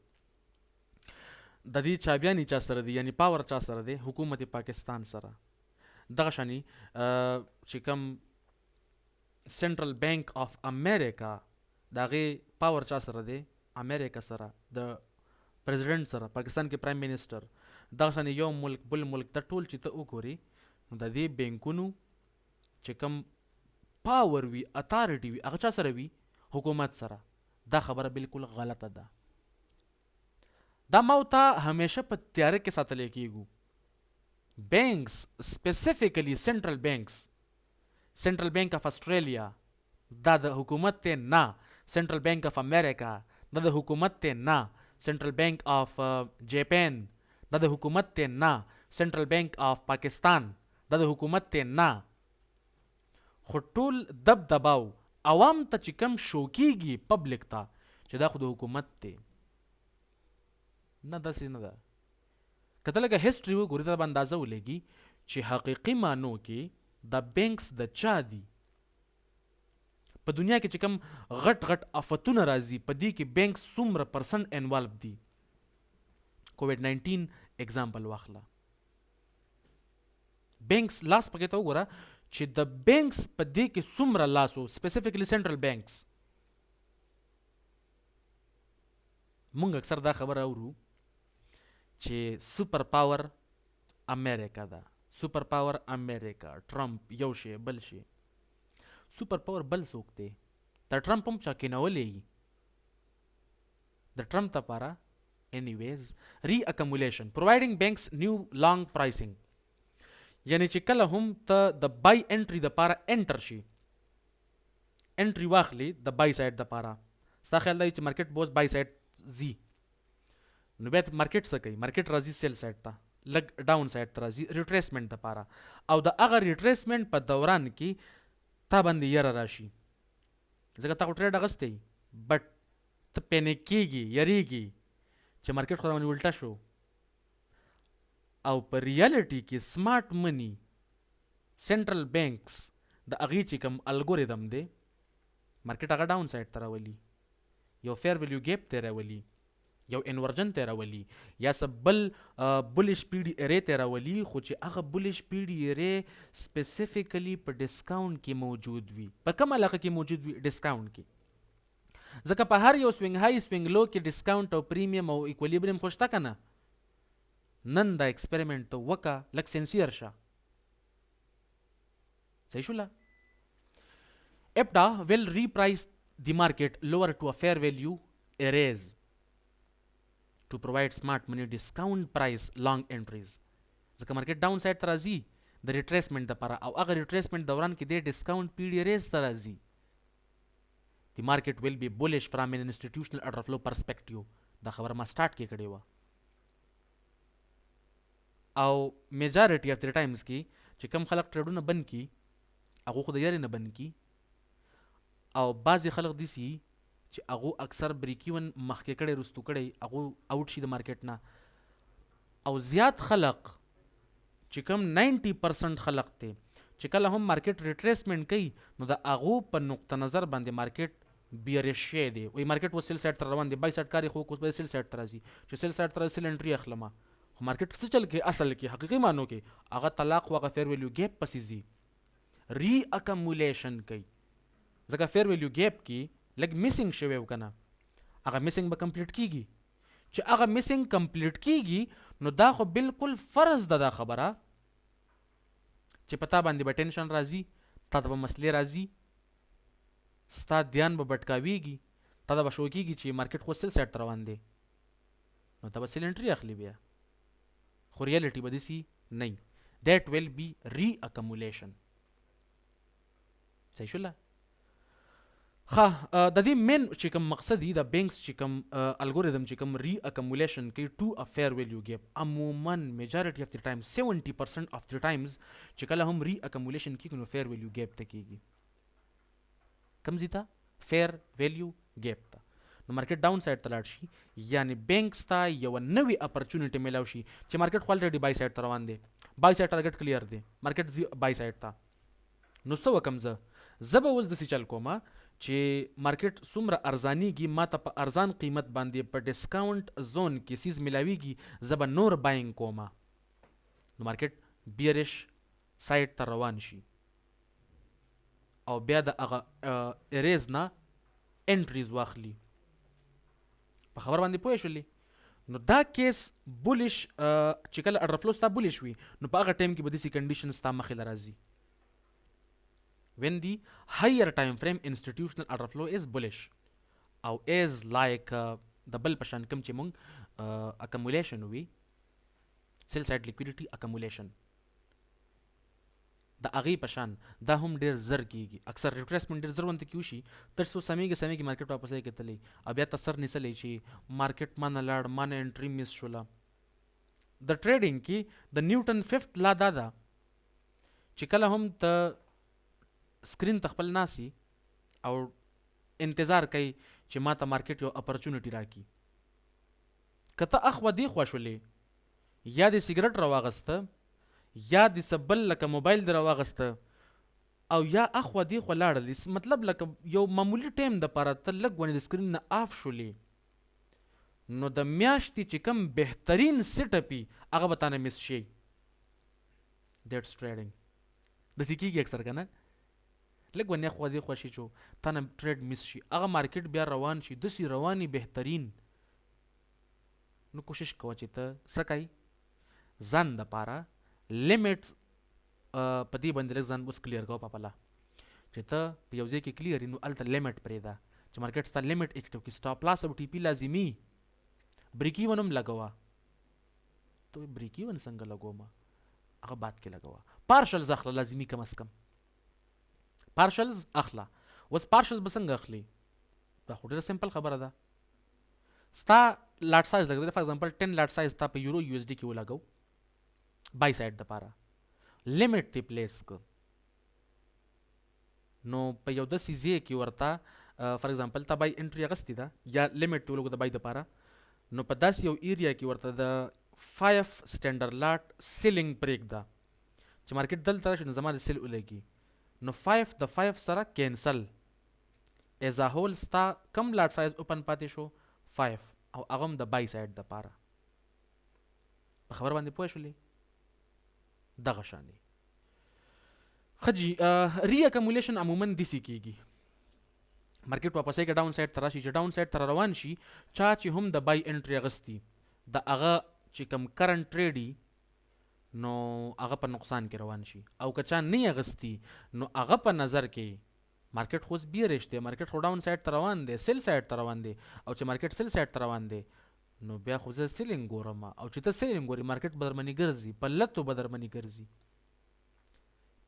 د دې چابیانې چا سره دی یعنی پاور چا سره دی حکومت پاکستان سره دغه شانې چې کوم سنټرل بینک اف امریکا د هغې پاور چا سره دی امریکا سره د پریزیډنټ سره، پاکستان کې پرایم منسټر، دغه شان یو ملک بل ملک ته ټول چې ته وګورې نو د دې بینکونو چې کوم پاور وي اتارټي وي هغه چا سره وي؟ حکومت سره. دا خبره بالکل غلطه ده. دا ما ته همیشه په تیاره کې ساتلی کېږو. بینکس سپیسیفیکلی سنټرل بینکس، سنټرل بینک اف اسټرالیا دا د حکومت ته نه، سنټرل بینک اف امریکا دا د حکومت ته نه، سنټرل بینک اف جاپان دا د حکومت ته نه، سنټرل بینک اف پاکستان دا د حکومت ته نه. خو ټول دبدباو عوام ته چې کم شو کېږي پبلک ته چې دا خو د حکومت دی. نه داسې نه ده. که ته لږه هسټري وګورې ته به اندازه ولګي چې حقیقي معنو کې دا بینکس د چا دي. په دنیا کې چې کوم غټ غټ آفتونه راځي په دې کې بینکس څومره پرسنټ انوالو دي. کووډ 19 اگزامپل واخله. بینکس لاس پکې ته وګوره چې د بینکس په دې کې څومره لاس و، سپیسیفیکلی سنټرل بینکس. مونږ اکثر دا خبره اورو چې سوپر پاور امریکا ده، سوپر پاور امریکا، ټرمپ یو شی بل شی. سوپر پاور بل څوک دی؟ د ټرمپ هم چا کېنولی وي. د ټرمپ دپاره anyways ری اکمولیشن پرووایډینګ بینکس نیو لانګ پرایسنګ، یعنی چې کله هم ته د بای انټري دپاره انټر شي، انټري واخلي د بای سایډ دپاره، ستا خیال دی چې مارکیټ بوز بای سایډ ځي نو بیا مارکیټ څه کوي؟ مارکیټ راځي سیل سایډ ته، لږ ډاون سایډ ته راځي ریټریسمنټ دپاره، او د هغه ریټریسمنټ په دوران کې تا باندې یره راشي ځکه تا خو ټریډ اغستی بټ ته پینیک کېږي، یریږي چې مارکیټ خو باندې الټه شو. او په ریالټي کې سمارټ منی سنټرل بینکس د هغې چې کوم الګوریدم دی مارکیټ هغه ډاون سایډ ته راولي، یو فیر ویلیو ګیپ ته راولي، یو انورجن ته راولي، یا څه بل بلش پیډي ارې ته راولي، خو چې هغه بلش پیډي ارې سپیسیفیکلی په ډسکاونټ کې موجود وي. په کوم علاقه کې موجود وي؟ ډسکاونټ کې. ځکه په هر یو سوینګ هائی سوینګ لو کې ډسکاونټ او پریمیم او ایکولیبریم خو شته که نه. نن دا ایکسپریمنټ ته وکړه، لږ سینسیر شه. صحیح شوله؟ EPTA will reprice the market lower to a fair value arrays to provide smart money discount price long entries. ځکه مارکیټ ډاون سایډ ته راځي د ریټریسمنټ دپاره، او هغه ریټریسمنټ دوران کې دی ډسکاونټ پیډي ریز ته راځي. The market will be bullish from an institutional order flow perspective. دا خبره ما سٹارټ کې کړې وه. او میجارټي اف د ټایمز کې چې کم خلک ټریډونه بند کي هغه خو د یارې نه بند کي، او بعضې خلک داسي چې هغه اکثر بریکیون مخکې کړی رستو کړی هغه آوټ شي د مارکیټ نه. او زیات خلق چې کوم 90% خلق ته چې کله هم مارکیټ ریټریسمنټ کوي نو د هغه په نقطه نظر باندې مارکیټ بیریش شي دی، وایي مارکیټ و سیل سایډ ته روان دی، بای سایډ کاري خو اوس به سیل سایډ ته راځي، چې سیل سایډ ته راځي سیل انټري اخلم. خو مارکیټ څه چل کې اصل کې حقیقي معنو کې هغه طلاق و هغه فیر ویلیو ګیپ پسې ځي، ری اکمولیشن کوي. ځکه فیر ویلیو ګیپ کې لږ میسنګ شوی و که نه، هغه میسنګ به کمپلیټ کېږي. چې هغه میسنګ کمپلیټ کېږي نو دا خو بالکل فرض ده دا خبره چې په تا باندې به ټینشن راځي، تا ته به مسلې راځي، ستا دیان به بټکاویږي، تا ته به شو کېږي چې مارکیټ خو سیل سایډ ته روان دی، نو ته به سیل انټري اخلي. بیا خو ریالټي به داسې نه وي. دیٹ ویل بی ری اکمولیشن. صحیح شوله؟ ښه، د دې مین چې کوم مقصد دی د بینکس چې کوم الګوریدم چې کوم ری اکمولیشن کوي ټو ا فیر ویلیو ګیپ، عموما میجارټي اف د ټایم 70% اف د ټایمز چې کله هم ری اکمولیشن کیږي نو فیر ویلیو ګیپ ته کیږي. کم ځای ته؟ فیر ویلیو ګیپ ته. نو مارکیټ ډاون سایډ ته لاړ شي، یعنی بینکس ته یو نوې اپرچونیټي میلاو شي چې مارکیټ خو الریډي بای سایډ ته روان دی، بای سایډ ټارګټ کلیر دی، مارکیټ ځي بای سایډ ته. نو څه وکم زه به اوس داسې چل کومه چې مارکیټ څومره ارزانیږي، ما ته په ارزان قیمت باندې په ډسکاونټ زون کې سیز ملاویږي، زه به نور باینګ کومه. نو مارکیټ بیرش سایډ ته روان شي او بیا د هغه اریز نه انټریز واخلي. په خبر باندې پوه شولې؟ نو دا کیس بولیش چې کله اډر فلو ستا بولیش وي نو په هغه ټایم کې به داسې کنډیشن ستا مخې له راځي. when the higher time frame institutional order flow is bullish او is like د بل پشان کم چې مونږ accumulation وي sell side liquidity accumulation د هغې پشان دا هم ډېر زر کیږي. اکثر ریټریسمنټ ډېر زر ونته کې وشي تر څو سمیږي مارکیټ واپس کتلی او بیا ته سر نیسلی چې مارکیټ ما نه لاړ ما نه انټري مس شوله. د ټریډینګ کې د نیوټن ففت لا دا ده چې کله هم ته سکرین ته خپل ناسي او انتظار کوي چې ما ته مارکیټ یو اپرچونټي راکړي، که ته اخوا دیخوا شولې یا د سیګرټ راواغسته یا د سبل لکه موبایل در واغسته او یا اخوا دیخوا لاړلی، مطلب لکه یو معمولی ټایم د پاره ته لږ ونې د سکرین نه آف شولې نو د میاشتې چې کوم بهترین سیټ اپي هغه به تانه مس شي. دیټس ټریډینګ. داسې کېږي اکثر که نه لږ ونې اخوا دیخوا شي چې تانه ټریډ مس شي، هغه مارکیټ بیا روان شي داسې رواني بهترین. نو کوشش کوه چې ته څه کوي ځان دپاره لیمټ په دې باندې لږ ځان اوس کلیر کوه په خپله چې ته په یو ځای کې کلیر یې نو هلته لیمټ پرېږده چې مارکیټ ستا لیمټ ایکټیو کړي. سټاپ لاس او ټي پي لازمي. بریک ایون هم لګوه. ته بریک ایون څنګه لګوم هغه بعد کې لګوه. پارشلز اخله لازمي کم از کم پارشلز اخله. اوس پارشلز به څنګه اخلي؟ دا خو ډېره سمپل خبره ده. ستا لاټ سایز لګوي فار ایگزامپل 10 لاټ سایز تا په یورو یو اس ډي کې ولګو بای سایډ دپاره لیمټ تی پلیس کو نو په یو داسې ځای کې ورته فار ایگزامپل تا بای انټري اغستې ده یا لیمټ تی ولګو د بای دپاره نو په داسې یو ایریا کې ورته د 5 سټینډرډ لاټ سیلینګ پرېږده چې مارکیټ دلته راشي نو زما د سیل ولګي نو 5 د 5 سره کینسل ایز ا هول ستا کم لاټ سایز اوپن پاتې شو 5 او هغه هم د بای سایډ دپاره. په خبر باندې پوه شولې؟ دغه شانې خجی ری اکمولیشن عموما دسی کیږي. مارکیټ واپس کې ډاون سایډ ته راشي چې ډاون سایډ ته روان شي چا چې هم د بای انټري اغستی د هغه چې کم کرنٹ ټریډي نو هغه په نقصان کې روان شي او که چا نه اغستی نو هغه په نظر کې مارکیټ خو بیرش دی مارکیټ خو ډاون سایډ ته روان دی سیل سایډ ته روان دی او چې مارکیټ سیل سایډ ته روان دی نو بیا خو زه سیلینګ ګورم او چې ته سیلینګ ګوري مارکیټ به درمنې ګرځي په لتو به درمنې ګرځي.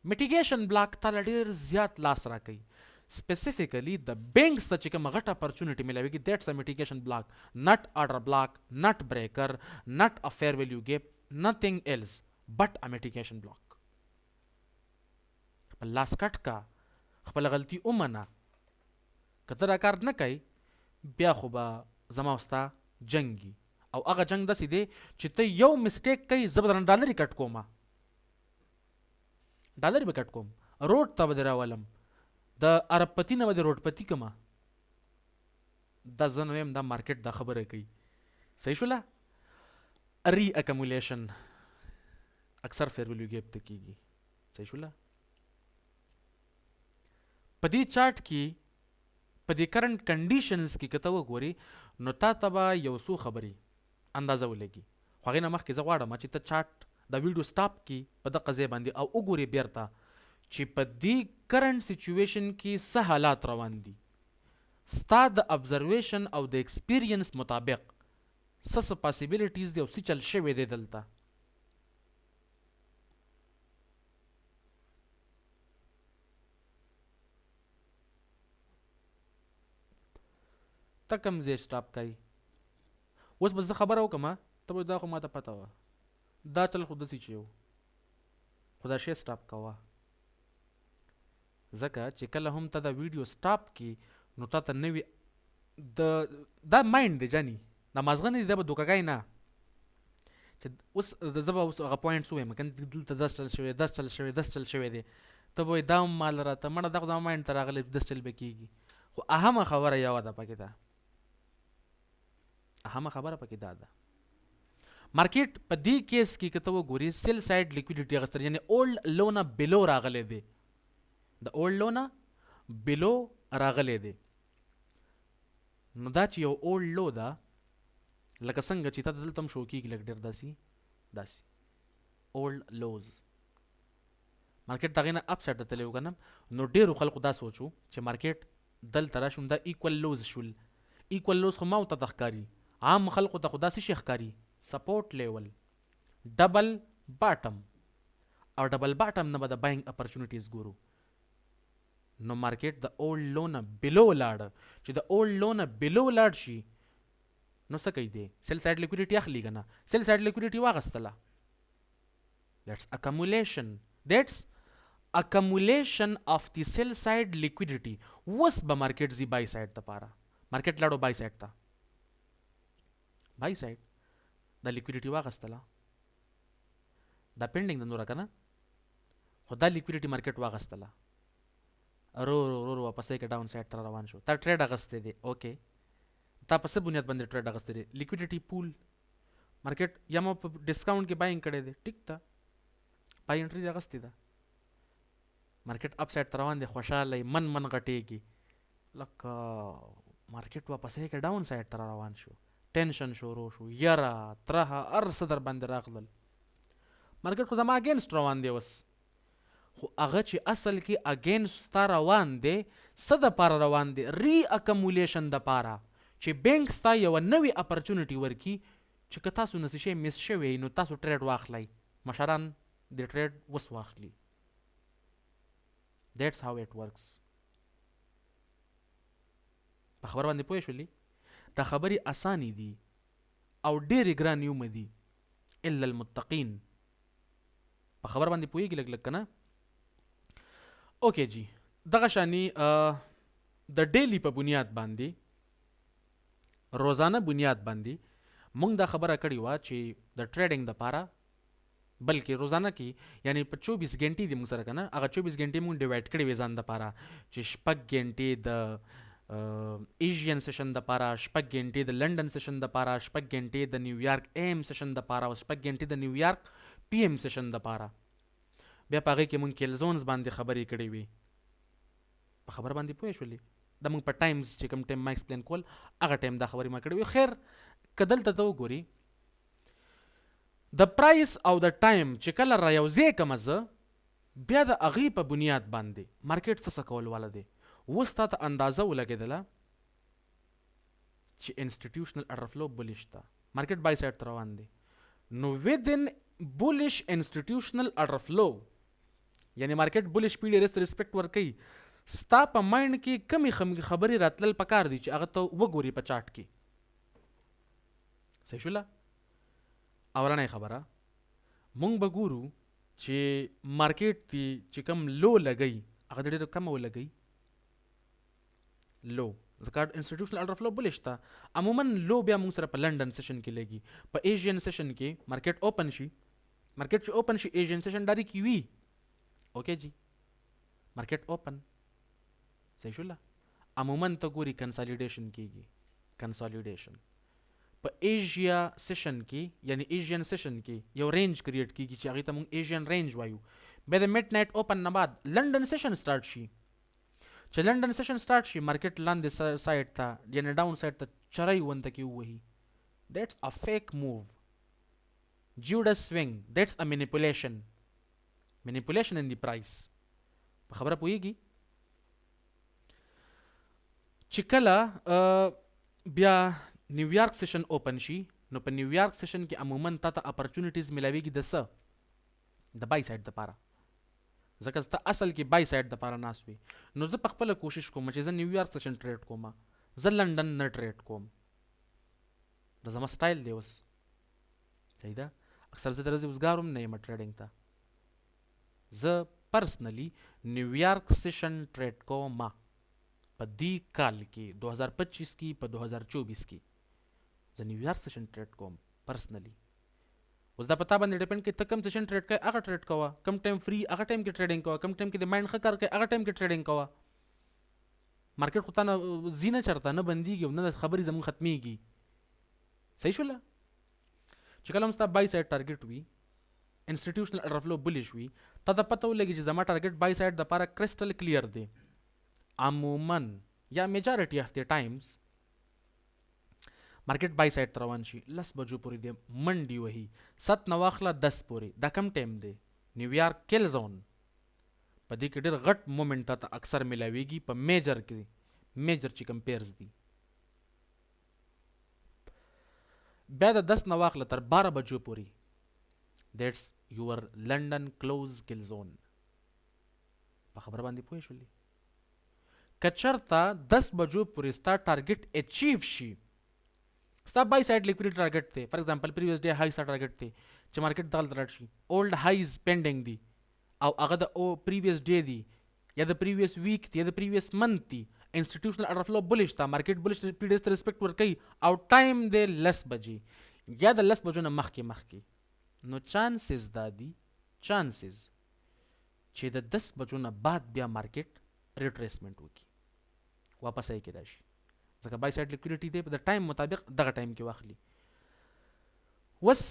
میټیګیشن بلاک تاله ډېر زیات لاس راکوي specifically the banks ته چې کوم غټه اپرچونټي ملاويږي that's a mitigation block not order block not breaker not a fair value gap nothing else but a mitigation block. خپل لاس کټ کا خپل غلطي ومنه که ته دا کار نه کوي بیا خو به زما وستا جنگي او هغه جنگ داسې دی چې ته یو مسټیک کوي زه به درنه ډالري کټ کوم ډالري به کټ کوم روډ ته به دې راولم د عرب پتی نه به دې روډ پتی کما دا زه نه وایم دا مارکیټ دا خبره کوي. صحیح شوله؟ ری اکمولیشن اکثر فیر ویلیو ګیپ ته کیږي. صحیح شوله؟ په دې چارټ کې په دې کرنٹ کنډیشنز کې که ته وګورې نو تا ته به یو څو خبرې اندازه ولګي خو هغې نه مخکې زه غواړم چې ته چارټ دا ویډیو سټاپ کړي په دغه ځای باندې او وګورې بیرته چې په دې کرنٹ سچویشن کې څه حالات روان دي ستا د ابزرویشن او د ایکسپیرینس مطابق څه پاسیبلیټیز دي او څه چل شوی دی دلته. ته کوم ځای سټاپ کوي اوس به زه خبره وکړم ته به دا خو ما ته پته وه دا چل خو داسې چې یو خو دا شی سټاپ کوه ځکه چې کله هم ته دا ویډیو سټاپ کړي نو تا ته نوي دا مایند دی جاني دا مازغه نه دی دا به دوکاګای نه چې اوس زه به اوس هغه پوینټس ووایم که دلته داس چل شوی داس چل شوی داس چل شوی دی ته به وایي دا هم مال راته مړه دا خو زما مایند ته راغلی داس چل به کېږي خو اهمه خبره یوه ده پکې ده اهمه خبره پکې دا ده مارکیټ په دې کیس کې که ته وګورې سیل سایډ لیکویډیټي اخیستل یعنې اولډ لو نه بلو راغلی دی د اولډ لو نه بلو راغلی دی نو دا چې یو اولډ لو ده لکه څنګه چې تا دلته هم شو کېږي لږ ډېر داسې اولډ لوز مارکیټ دغې نه اپ سایډ ته تللی و که نه نو ډېرو خلکو دا سوچو چې مارکیټ دلته راشو دا ایکول لوز شول. ایکول لوز خو ما ته د ښکاري، عام خلکو ته خو داسې شي ښکاري سپورټ لیول، ډبل باټم، او ډبل باټم نه به د باینګ اپرچونیټیز ګورو. نو مارکیټ د اولډ لو نه بلو لاړه، چې د اولډ لو نه بلو لاړ شي نو څه کوي دی؟ سیل سایډ لیکویډیټي اخلي که نه؟ سیل سایډ لیکویډیټي واغستله، دیټس اکمولیشن، دیټس accumulation of the sell side liquidity. وس به مارکیټ زی بای سایډ ته پاره، مارکیټ لاړو بای سایډ ته، بای سایډ د لیکویډیټي واغستله، دا پینډینګ د نور کنه، خو دا لیکویډیټي مارکیټ واغستله، رو واپس کې ډاون سایډ ته روان شو. تا ټریډ اغستې دی، اوکې، تا په څه بنیاد باندې ټریډ اغستې دی؟ لیکویډیټي پول. مارکیټ یا مو په ډسکاونټ کې باینګ کړی دی، ټیک ده، بای انټری دی اغستې ده، مارکیټ اپ سایډ ته روان دی، خوشاله من غټېږي، لکه مارکیټ واپس کې ډاون سایډ ته روان شو، ټینشن شروع شو، یره ترهه هر څه در باندې راغلل. مارکیټ خو زما اگینسټ روان دی اوس، خو هغه چې اصل کې اگینسټ تا روان دی څه د پاره روان دی؟ ری اکمولیشن د پاره، چې بینک ستا یو نوی اپرچونیټي ورکي چې که تاسو نسی شی مس شوی نو تاسو ټریډ واخلئ، مشران د ټریډ وس واخلي. That's how it works. په خبر باندې پوه شولي؟ دا خبرې اساني دي او ډېرې ګران یوم دي الا المتقین. په خبر باندې پوهېږي لږ که نه؟ اوکې جی، دغه شانې د ډیلی په بنیاد باندې، روزانه بنیاد باندې مونږ دا خبره کړې وه چې د ټریډینګ دپاره بلکې روزانه کې یعنی په 24 غنټې دی موږ سره کنه، هغه 24 غنټې موږ ډیوایډ کړې وې ځان دپاره، چې شپږ غنټې د ایشین سیشن دپاره، شپږ غنټې د لندن سیشن دپاره، شپږ غنټې د نیویارک ایم سیشن دپاره، او شپږ غنټې د نیویارک پی ایم سیشن دپاره. بیا په هغې کې موږ کیلزونز باندې خبرې کړې وې. په خبر باندې پوه شولې؟ د موږ په ټایمز چې کوم ټایم ما ایکسپلین کول هغه ټایم دا خبرې ما کړې وې. خیر که دلته ته وګوري د پرایس او د ټایم چې کله را یوځای کمه زه، بیا د هغې په بنیاد باندې مارکیټ څه کول واله دی. اوس تا ته اندازه ولګېدله چې انسټیټیوشنل ارډر فلو بولیش ده، مارکیټ بای سایډ ته روان دی. نو ودن بولیش انسټیټیوشنل ارډر فلو یعنی مارکیټ بولیش پیډ ریسک ریسپیکټ ورکوي، ستا په مایند کې کمې خبرې راتلل پکار دي چې هغه ته وګوري په چارټ کې. صحیح شوله؟ اولنۍ خبره مونږ به ګورو چې مارکیټ تی چې کم لو لګی هغه د ډېرو کمه ولګی لو، ځکه انسټیټیوشنل ارډر فلو بلش ته عموما لو بیا مونږ سره په لندن سیشن کې لګي، په ایشین سیشن کې مارکیټ اوپن شي، مارکیټ چې اوپن شي ایشین سیشن ډاری کی وي، اوکې جی مارکیټ اوپن. صحیح شوله؟ عموما ته ګوري کنسالیډیشن کیږي، کنسالیډیشن په ایشیا سیشن کې یعنی ایشین سیشن کې یو رینج کریټ کیږي چې هغې ته موږ ایشین رینج وایو. بیا د میډ نایټ اوپن نه بعد لندن سیشن سٹارټ شي، چې لندن سیشن سٹارټ شي مارکیټ لاندې سایډ ته یعنی ډاون سایډ ته چرای ونده کې ووهي. دیټس ا فیک موو، جوډس سوینګ، دیټس ا مینیپولیشن، مینیپولیشن ان دی پرایس. په خبره پوهېږي؟ چې کله بیا نیویارک سیشن اوپن شي نو په نیویارک سیشن کې عموما تا ته اپرچونیټیز ملاویږي د څه؟ د بای سایډ دپاره، ځکه ستا اصل کې بای سایډ دپاره ناست وي. نو زه په خپله کوشش کوم چې زه نیویارک سیشن ټریډ کوم، زه لندن نه ټریډ کوم، دا زما سټایل دی اوس. صحیح ده؟ اکثر زه د ورځې وزګار هم نه یم ټریډینګ ته، زه پرسنلی نیویارک سیشن ټریډ کوم په دې کال کې 2025 کې، په 2024 کې زه نیویارک سیشن ټریډ کوم پرسنلی. اوس دا پتا باندې ډیپند کوي ته کوم سیشن ټریډ کوي هغه ټریډ کوه، کم ټایم فری هغه ټایم کې ټریډینګ کوه، کم ټایم کې د مایند ښه کار کوي هغه ټایم کې ټریډینګ کوه. مارکیټ خو تا نه ځي نه چرته، نه بندېږي او نه خبرې زموږ ختمېږي. صحیح شوله؟ چې کله هم ستا بای سایډ ټارګیټ وي، انسټیټیوشنل ارډر فلو بولیش وي، تا ته پته ولګي چې زما ټارګیټ بای سایډ دپاره کرسټل کلیر دی. عموما یا میجارټي اف د ټایمز مارکیټ بای سایډ ته روان شي 10 بجو پورې د منډي وهي 7 نه واخله 10 پورې دا کم ټایم دی نیویارک کیل زون په دې کې ډېر غټ مومنټ ته اکثر ملاویږي په میجر کې میجر چې کوم پیرز دي بیا د 10 نه واخله تر 12 بجو پورې دیټس یور لندن کلوز کیل زون په خبره باندې پوه شولې که چېرته 10 بجو پورې ستا ټارګټ اچیو شي ستا بای سایډ لیکویډیټي ټارګټ دی فار ایگزامپل پریویس ډے های ستا ټارګټ دی چې مارکیټ دغلته لاړ شي اولډ هایز پینډینګ دي او هغه د پریویس ډے دی یا د پریویس ویک دی یا د پریویس منث دی انسټیټیوشنل اډر فلو بلش تا مارکیټ بلش پیریډز ته ریسپیکټ ورکوي او ټایم دی 10 بجې یا د 10 بجو نه مخکې نو چانسز دا دي چانسز چې د 10 بجو نه بعد بیا مارکیټ ریټریسمنټ وکړي واپس یې کېدای شي ځکه بای سایډ لیکویډیټي دی په د ټایم مطابق دغه ټایم کې واخلي وس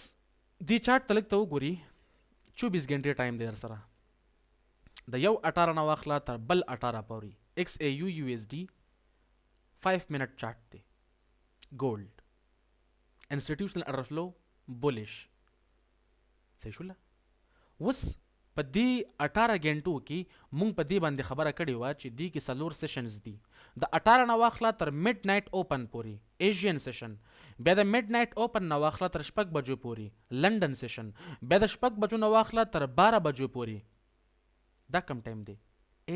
دې چارټ ته لږ ته وګوري 24 غنټې ټایم دی در سره د یو 18 نه واخله تر بل 18 پورې XAU USD 5 منټ چارټ دی ګولډ انسټیټیوشنل اډر فلو بولش صحیح شوله وس په دې 18 غنټو کې مونږ په دې باندې خبره کړې وه چې دې کې څلور سیشنز دي د 18 نه واخله تر میډ نایټ اوپن پورې ایشین سیشن بیا د میډ نایټ اوپن نه واخله تر 6 بجو پورې لندن سیشن بیا د 6 بجو نه واخله تر 12 بجو پورې دا کم ټایم دی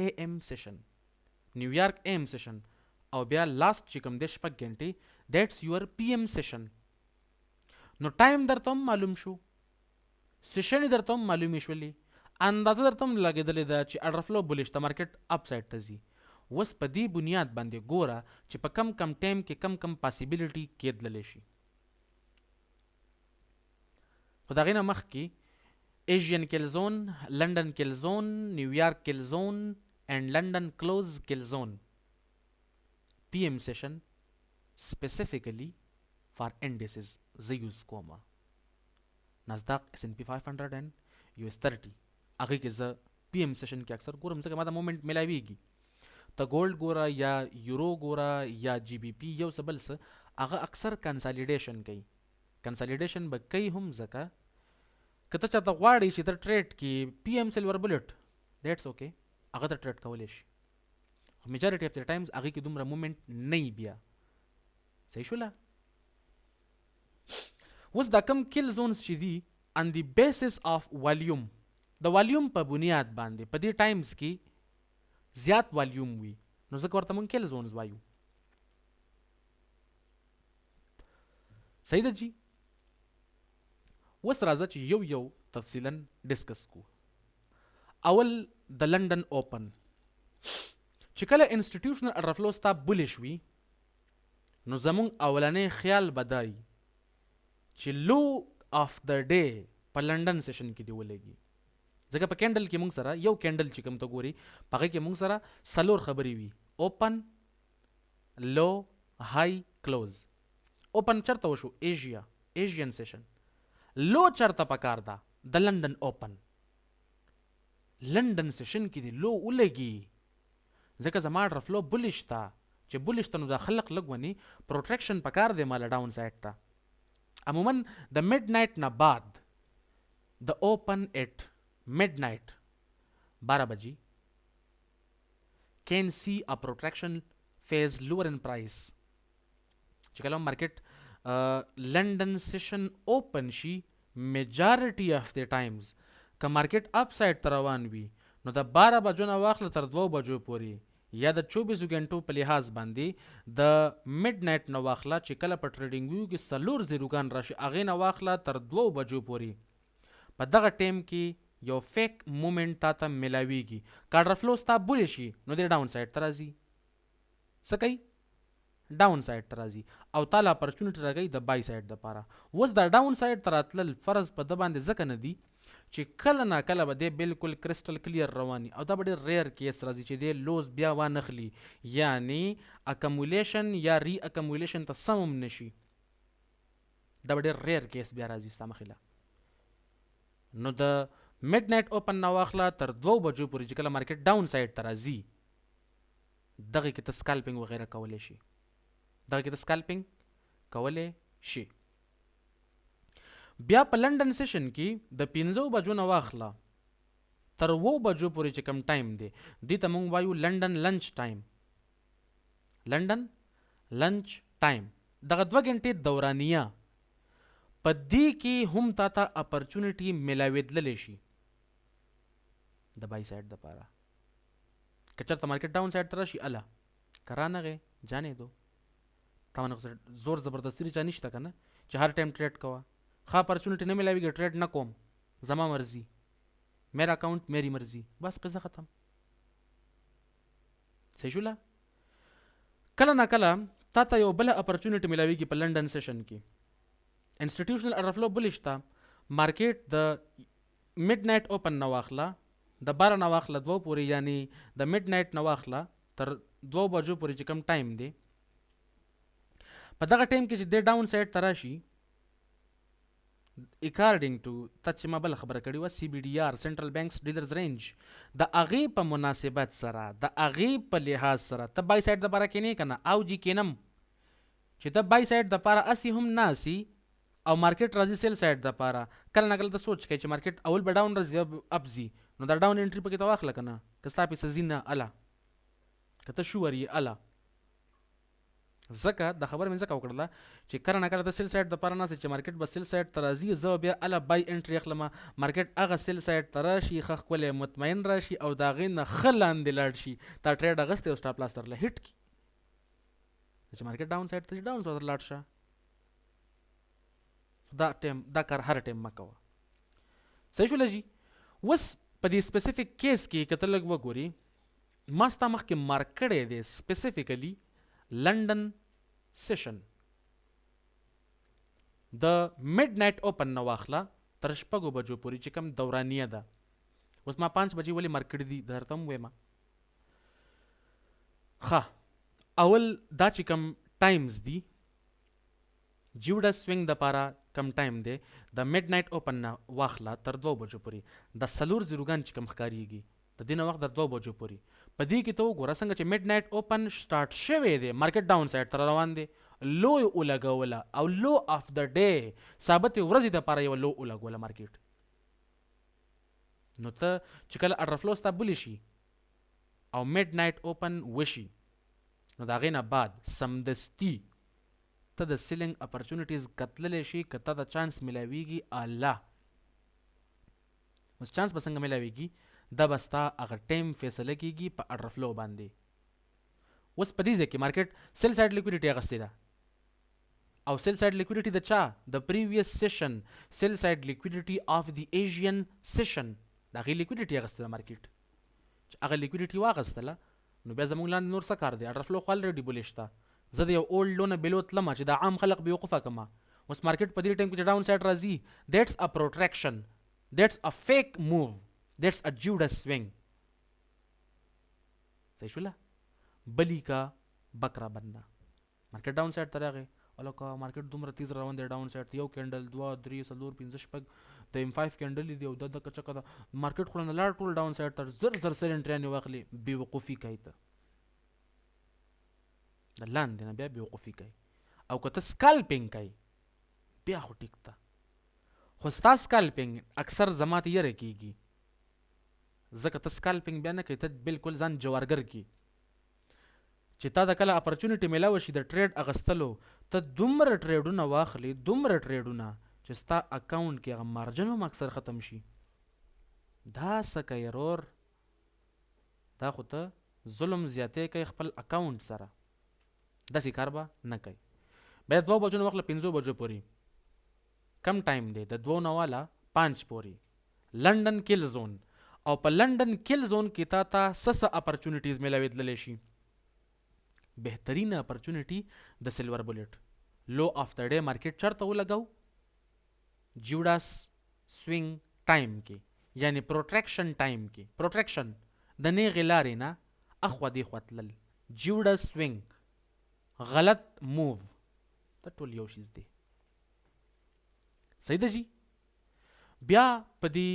AM سیشن نیویارک AM سیشن او بیا لاست چې کوم دی 6 غنټې دیټس یور PM سیشن نو ټایم درته هم معلوم شو سیشن درته هم معلومې شولې اندازه درته هم لګېدلې ده چې اډر فلو بولیش ته مارکیټ اپ سایډ ته ځي اوس په دې بنیاد باندې ګوره چې په کم کم ټایم کې کم پاسیبلیټي کېدللی شي خو د هغې نه مخکې ایشین کیل زون لندن کیل زون نیویارک کیل زون اینڈ لندن کلوز کیل زون PM سیشن specifically for indices زه یوز کومه ناسداق S&P 500 and US 30 هغې کې زه PM سیشن کې اکثر ګورم ځکه ما ته مومنټ ملاویږي ته ګولډ ګوره یا یورو ګوره یا GBP یو څه بل څه هغه اکثر کنسالیډیشن کوي کنسالیډیشن به کوي هم ځکه که ته چاته غواړې چې ته ټریډ کې PM سلور بلټ دیټس اوکے هغه ته ټریډ کولی شي خو میجارټي اف د ټایمز هغې کې دومره مومنټ نه وي بیا صحیح شوله اوس دا کم کیل زونز چې دي on the basis of volume د والیوم په بنیاد باندې په دې ټایمز کې زیات والیوم وي نو ځکه ورته مونږ کیل زونز وایو صحیح ده جی اوس راځه چې یو تفصیلا ډسکس کو اول د لندن اوپن چې کله انسټیټیوشنل اډر فلو ستا بولیش وي نو زمونږ اولنی خیال به دی چې لو آف د ډے په لندن سیشن کې دی ولګي ځکه په کینډل کې مونږ سره یو کینډل چې کوم ته ګوري په هغې کې مونږ سره څلور خبرې وي اوپن لو های کلوز اوپن چرته وشو ایشین سیشن لو چرته پکار ده د لندن اوپن لندن سیشن کې دی لو ولګي ځکه زما اډر فلو بولیش ته چې بولیش ته نو دا خلق لږ ونی پروټریکشن پکار دی ماله ډاون سایډ ته عموما د میډ نایټ نه بعد د اوپن ایٹ میڈ نائٹ 12 بجے can see a protraction phase lower in price چې کله مارکیټ لندن سیشن اوپن شي میجارټي اف د ټایمز که مارکیټ اپ سایډ ته روان وي نو د 12 بجو نه واخله تر 2 بجو پورې یا د 24 غنټو په لحاظ باندې د میډ نایټ نه واخله چې کله په ټریډینګ ویو کې څلور زیروګان راشي هغې نه واخله تر 2 بجو پورې په دغه ټایم کې یو فیک مومنټ تا ته ملاویږي که اډر فلو ستا بولی شي نو دی ډاون سایډ ته راځي څه کوي ډاون سایډ ته راځي او تا له اپرچونټي راکوي د بای سایډ دپاره اوس دا ډاون سایډ ته راتلل فرض په ده باندې ځکه نه دي چې کله نا کله به دی بالکل کرسټل کلیر رواني او دا به ډېر ریئر کیس راځي چې دی لوز بیا وانخلي یعنی اکمولیشن یا ری اکمولیشن ته سم هم نشي دا به ډېر ریئر کیس بیا راځي ستا مخې له نو د میډ نایټ اوپن نه واخله تر 2 بجو پورې چې کله مارکیټ ډاون سایډ ته راځي دغې کې ته سکالپینګ وغیره کولی شي دغې کې ته سکالپینګ کولای شي. بیا په لندن سیشن کې د 5 بجو نه واخله تر 2 بجو پورې چې کم ټایم دی دې ته موږ وایو لندن لنچ ټایم. لندن لنچ ټایم دغه 2 غنټې دورانیه په دې کې هم تا ته اپرچونټي ملاوېدلی شي د بای سایډ دپاره. که چېرته مارکیټ ډاون سایډ ته راشي اله که رانغې جانې دو تا باندې زور زبردستي چا نشته که نه چې هر ټایم ټریډ کوه. ښه اپرچونټي نه ملاویږي ټریډ نه کوم زما مرضي میرا اکاؤنٹ میری مرضی بس قصه ختم. صحیح شوله. کله نه کله تا ته یو بله اپرچونټي ملاویږي په لندن سیشن کې انسټیټیوشنل ارفلو بلې شته مارکیټ د میډ نایټ اوپن نه واخله د 12 نه واخله 2 پورې یعنی د میډ نایټ نه واخله تر 2 بجو پورې چې کم ټایم دی په دغه ټایم کې چې د ډاون سایډ ته راشي اکارډینګ ټو تا چې ما بله خبره کړې وه CBDR سنټرل بینکس ډیلرز رینج د هغې په مناسبت سره د هغې په لحاظ سره ته بای سایډ دپاره کینې که نه او جی کینم چې ته بای سایډ دپاره اسې هم ناسي او مارکیټ راځي سیل سایډ دپاره کله نه کله ته سوچ کوي چې مارکیټ اول به ډاون راځي بیا اپ ځي نو دا ډاون انټري پکې ته واخله که نه که ستا پیسه ځي نه اله که ته شور یې اله ځکه د خبره مې ځکه وکړله چې کله نه کله ته سیل سایډ دپاره ناست چې مارکیټ به سیل سایډ ته راځي زه بیا اله بای انټري اخلم مارکیټ هغه سیل سایډ ته راشي ښه ښکلی مطمئن راشي او د هغې نه ښه لاندې لاړ شي تا ټریډ اخیستی او سټاپ لاس درله هټ کړي چې مارکیټ ډاون سایډ ته چې ډاون سایډ ته لاړ شه دا کار هر ټایم مه کوه. صحیح شوله جي. اوس په دې سپیسیفک کیس کې که ته لږ وګورې ما ستا مخکې مارک کړی دی سپیسیفیکلی لندن سیشن د میډ نایټ اوپن نه واخله تر 6 بجو پورې چې کوم دورانیه ده. اوس ما 5 بجې ولې مارک کړي دي درته هم وایم ښه اول دا چې کوم ټایمز دي جیوډس سوینګ دپاره کم ټایم دی د میډ نایټ اوپن نه واخله تر 2 بجو پورې د 4 زیروګان چې کوم ښکارېږي د دې نه وخت در 2 بجو پورې په دې کې ته وګوره څنګه چې میډ نایټ اوپن سټارټ شوی دی مارکیټ ډاون سایډ ته روان دی لو یې ولګوله او لو اف د ډے ثابتې ورځې دپاره یوه لو ولګوله مارکیټ نو ته چې کله اډرفلو ستا بلی شي او میډ نایټ اوپن وشي نو د هغې نه بعد سمدستي ته د سیلینګ اپرچونټیز کتللی شي که ته د چانس ملاویږي الله اوس چانس به څنګه ملاویږي دا به ستا هغه ټایم فیصله کېږي په اډرفلو باندې. اوس په دې ځای کې مارکیټ سیل سایډ لیکویډیټي اخیستې ده او سیل سایډ لیکویډیټي د چا د پریویس سیشن سیل سایډ لیکویډیټي اف دی ایشین سیشن د هغې لیکویډیټي اخیسته ده مارکیټ چې هغه لیکویډیټي واخیستله نو بیا زموږ لاندې نور څه کار دی اډرفلو خو الریډي بولې شته زه د یو اولډ لو نه بیلو تلمه چې دا عام خلق بیوقوفه کړمه. اوس مارکیټ په دې ټایم کې چې ډاون سایډ راځي دیټس ا پروټریکشن دیټس ا فیک موو دیٹس ا جیوډس سوینګ. صحیح شوله. بلی کا بکرا بننا مارکیټ ډاون سایډ ته راغی الکه مارکیټ دومره تیز روان دی ډاون سایډ ته یو کینډل 2 3 4 5 6 د M5 کینډل دی او د کچکه د مارکیټ خو نه لاړ ټول ډاون سایډ ته زر زر سیل انټریانې واخلي بیوقوفي کوي ته د لاندې نه بیا بیوقوفي کوي او که ته سکالپینګ کوي بیا خو ټیک ته خو ستا سکالپینګ اکثر زما ته یره کېږي ځکه ته سکالپینګ بیا نه کوي ته بلکل ځان جوارګر کړي چې تا د کله اپرچونټي میلاوه شي د ټریډ اغستلو ته دومره ټریډونه واخلي دومره ټریډونه چې ستا اکاونټ کې هغه مارجن هم اکثر ختم شي دا څه کوي رور دا خو ته ظلم زیاتې کوي خپل اکاونټ سره داسې کار به نه کوي. بیا 2 بجو نه واخله 5 بجو پورې کم ټایم دی د 2 نه والا 5 پورې لندن کل زون او په لندن کل زون کې تا ته څه اپرچونټیز میلاوېدلی شي بهترینه اپرچونټي د سلور بلیټ لو اف د ډے مارکیټ چرته ولګو جیوډاس سوینګ ټایم کې یعنی پروټریکشن ټایم کې پروټریکشن د نیغې لارې نه اخوا دی خوا تلل جیوډاس سوینګ غلط موو دا ټول یو شیز دی. صحیح ده جی. بیا په دې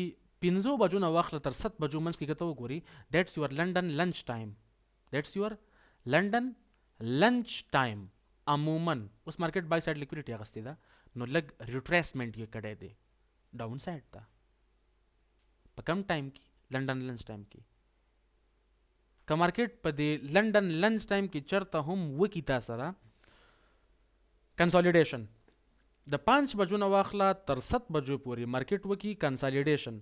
5 بجو نه واخله تر 7 بجو منځ کې کته وګوري دیټس یور لندن لنچ ټایم دیټس یور لندن لنچ ټایم عموما اوس مارکیټ بای سایډ لیکویډیټي اغستې ده نو لږ ریټریسمنټ یې کړی دی ډاون سایډ ته په کم ټایم کې لنډن لنچ ټایم کې که مارکیټ په دې لنډن لنچ ټایم کې چرته هم وکي تا سره کنسالیډیشن د 5 بجو نه واخله تر 7 بجو پورې مارکیټ وکي کنسالیډیشن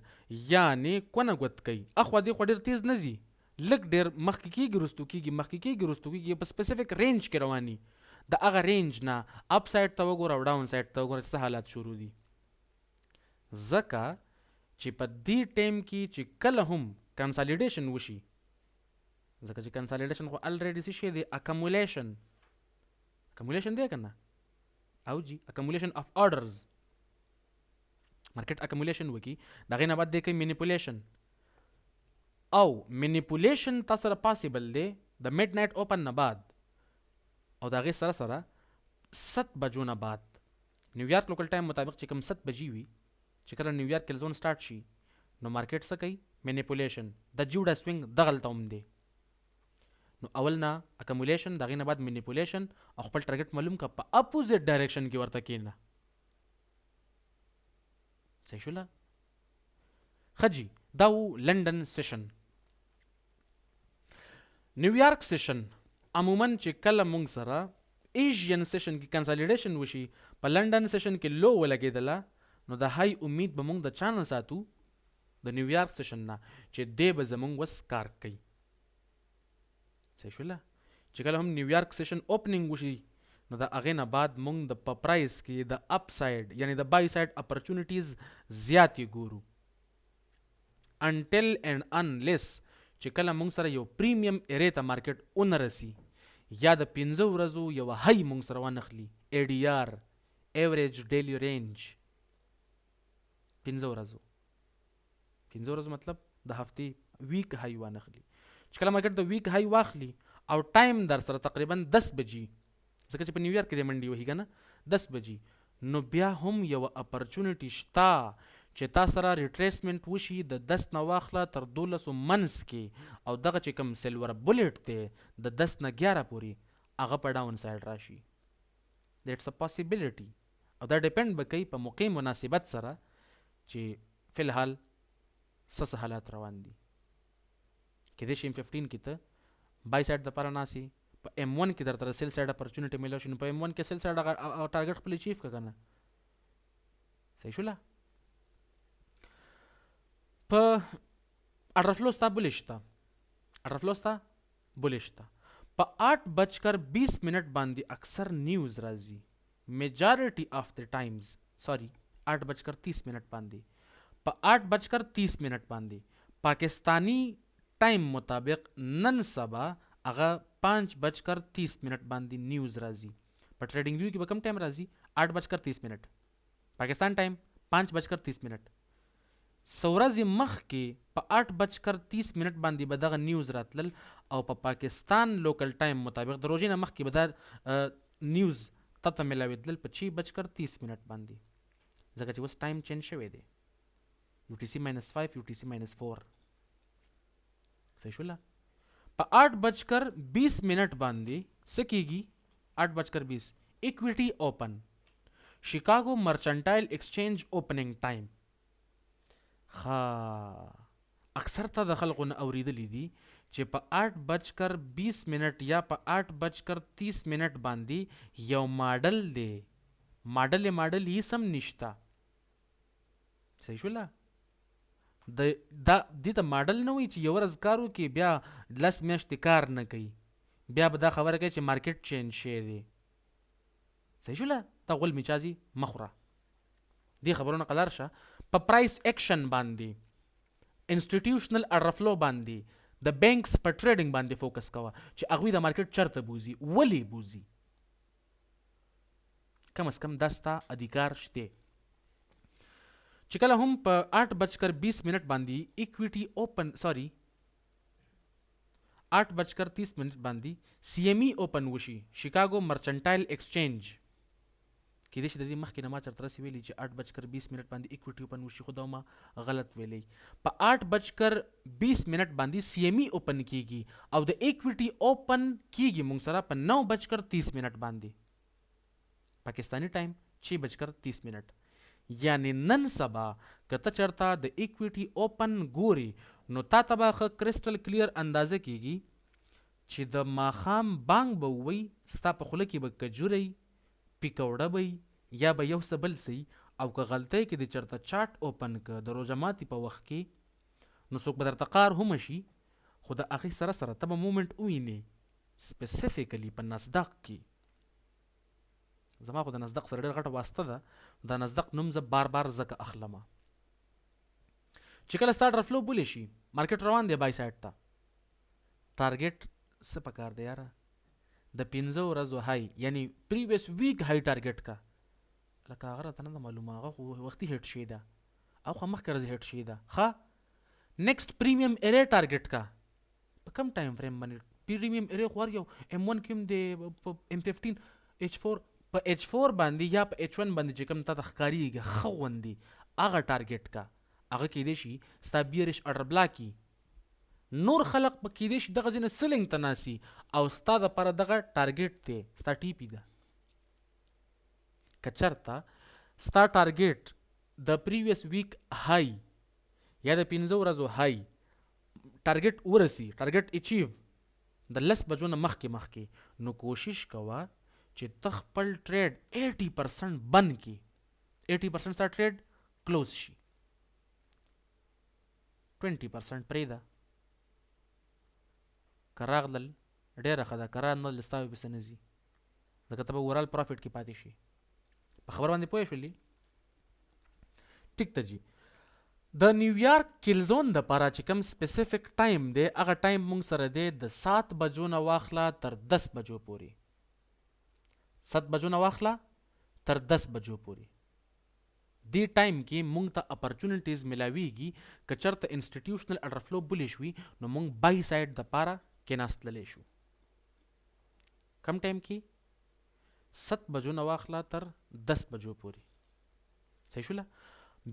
یعنی کونه غوت کوي اخو دې خو ډیر تیز نه زی لږ ډیر مخکې کېږي رستو کېږي په سپیسیفیک رینج کې رواني د هغه رینج نه اپ سایډ ته وګوره او ډاون سایډ ته وګوره څه حالات شروع دي ځکه چې په دې ټایم کې چې کله هم کنسالیډیشن وشي ځکه چې کنسالیډیشن خو الریډي څه شی دی اکمولیشن دی کنه او جی اکمولیشن اف آرډرز مارکیټ اکمولیشن وکي دغه نه بعد دی کوي مینیپولیشن او مینیپولیشن تاسو سره پاسیبل دی د میډ نایټ اوپن نه بعد او دغه سره 7 بجو نه بعد نیویارک لوکل ټایم مطابق چې کوم 7 بجې وي چې کله نیویارک کې زون سٹارټ شي نو مارکیټ څه کوي مینیپولیشن د جوډا سوینګ دغلته هم دی نو اول نه اکمولیشن دغه نه بعد مینیپولیشن او خپل ټارګټ معلوم کا په اپوزیټ ډایرکشن کې ورته کینه صحیح شولا خجی دا لندن سیشن نیویارک سیشن عموما چې کله مونږ سره ایشین سیشن کې کنسالیډیشن وشي په لندن سیشن کې لو ولګیدله نو د هاي امید به مونږ د چانل ساتو د نیویارک سیشن نه چې دی به زمونږ وس کار کوي صحیح شولا چې کله هم نیویارک سیشن اوپننګ وشي نو د هغې نه بعد مونږ د په پرایس کې د اپ سایډ یعنی د بای سایډ اپرچونیټیز زیاتې ګورو انټل اینډ انلیس چې کله مونږ سره یو پریمیم ایرې ته مارکیټ ونه رسي یا د 15 ورځو یو هاي مونږ سره ونخلي اے ډي آر ایوریج ډیلی رینج 15 ورځو مطلب د هفتې ویک هاي وانخلي چې کله مارکیټ د ویک هاي واخلي او ټایم در سره تقریبا 10 بجې ځکه چې په نیویارک کې د منډي وهي کنه 10 بجې نو بیا هم یو اپرچونټی شته چې تاسو سره ریټریسمنت وشي د 10 نه واخله تر 12 منس کې او دغه چې کوم سلور بولټ دی د 10 نه 11 پورې هغه په ډاون سایډ راشي دیټس ا پاسیبিলিټي او دا ډیپند بکې په موقع مناسبت سره چې فی الحال څه حالات روان دي کله چې 15 کې ته بای سایډ د پر ناسي په M1 کې درته سیل سایډ اپورچونټی ملو شي په M1 کې سیل سایډ ټارګټ خپل چیف کنه صحیح شولا په اډرفلوستا بولشتا په 8:20 باندې اکثر نیوز راځي میجارټي اف د ټایمز 8:30 باندې په 8:30 باندې پاکستانی ټایم مطابق نن سبا هغه 5:30 باندې نیوز راځي په ټریډینګ ویو کې به کم ټایم راځي 8:30 پاکستان ټایم 5:30 سورځي مخ کې په 8:30 باندې به دغه نیوز راتلل او په پاکستان لوکل ټایم مطابق د روزینه مخ کې به دا نیوز تته ملاویدل په 6:30 باندې ځکه چې اوس ټایم چینج شوی دی UTC -5 UTC -4 صحیح شولا په 8:20 باندې سکیږي 8:20 اکویټي اوپن شیکاگو مرچنټایل ایکسچینج اوپننګ ټایم اکثر ته د خلکو نه اوریدلې دي چې په 8:20 یا په 8:30 باندې یو ماډل دی ماډل یې سم نشته صحیح شولا د دې ته ماډل نه وي چې یو ورځ کارو کې بیا 10 میاشتې کار نه کوي بیا به دا خبره کوي چې مارکیټ چینج شي دی صحیح شولا تا غول میچازي مخوره دې خبرونه قلار شه په پرایس اکشن باندې انسټیټیوشنل اډرفلو باندې د بانکس په ټریډینګ باندې فوکس کوه چې هغوی د مارکیټ چرته بوزي ولی بوزي کم از کم داستا ادھیکار شته چې کله هم په 8:20 باندې اکویټي اوپن 8:30 باندې CME اوپن وشي شیکاگو مرچنټایل ایکسچینج کې دې چې د دې مخکې نه ما چرته رسې ویلي چې 8:20 باندې اکویټي اوپن وشي خو دا ما غلط ویلی په 8:20 باندې CME اوپن کیږي او د اکویټي اوپن کیږي مونږ سره په 9:30 باندې पाकिस्तानी टाइम 6:30 یعنی نن سبا کته چرته د ایکویټي اوپن ګوري نو تا ته به ښه کرسټل کلیر اندازه کیږي چې د ماښام بانګ به ووي ستا په خوله کې به کجورۍ پیکوړه به یا به یو څه بل څه او که غلطۍ کې د چرته چاټ اوپن که د روژه ماتي په وخت کې نو څوک به درته قار هم شي خو د هغې سره سره ته به مومنټ ووینې سپیسیفیکلی په نصدق کې زما خو د نصدق سره ډېر غټه واسطه ده د نصدق نوم زه بار بار ځکه اخلمه چې کله ستا ډرفلو بولی شي مارکیټ روان دی بای سایډ ته ټارګیټ څه پکار دی یاره د 15 ورځو های یعنی پریویس ویک های ټارګیټ کا لکه هغه راته نه ده معلومه هغه خو وختي هیټ شوې ده او خو مخکې ورځې هیټ شوې ده ښه نیکسټ پریمیم ایرې ټارګیټ کا په کم ټایم فریم باندې پریمیم ایرې خو یو M1 کې هم دی M15 H4 په H4 باندې یا په H1 باندې چې کوم ته ښکاریږي ښه غوندي هغه ټارګیټ کا هغه کېدای شي ستا بیرش اډر بلاکي نور خلق په کېدای شي دغه ځینې سلینګ ته ناسي او ستا دپاره دغه ټارګیټ دی ستا ټیپي ده که چېرته ستا ټارګیټ د پریویس ویک های یا د 15 ورځو های ټارګیټ ورسي ټارګیټ اچیو د 10 بجو نه مخکې نو کوشش کوه چې ته خپل ټریډ 80% بند کړي 80% ستا ټریډ کلوز شي 20% پرېږده که راغلل ډېره ښه ده که رانغلل ستا به پسې نه ځي ځکه ته به اورال پرافټ کې پاتې شي په خبر باندې پوه شولې ټیک ته جي د نیویارک کلزون دپاره چې کوم سپیسیفیک ټایم دی هغه ټایم مونږ سره دی د 7 بجو نه واخله تر 10 بجو پورې 7 بجو نه واخله تر 10 بجو پورې دی ټایم کې مونږ ته اپرچونټیز ملاویږي که چېرته انسټیټیوشنل اډرفلو بولی شوي نو مونږ بای سایډ دپاره کېناستلی شو کم ټایم کې 7 بجو نه واخله تر 10 بجو پورې صحیح شوله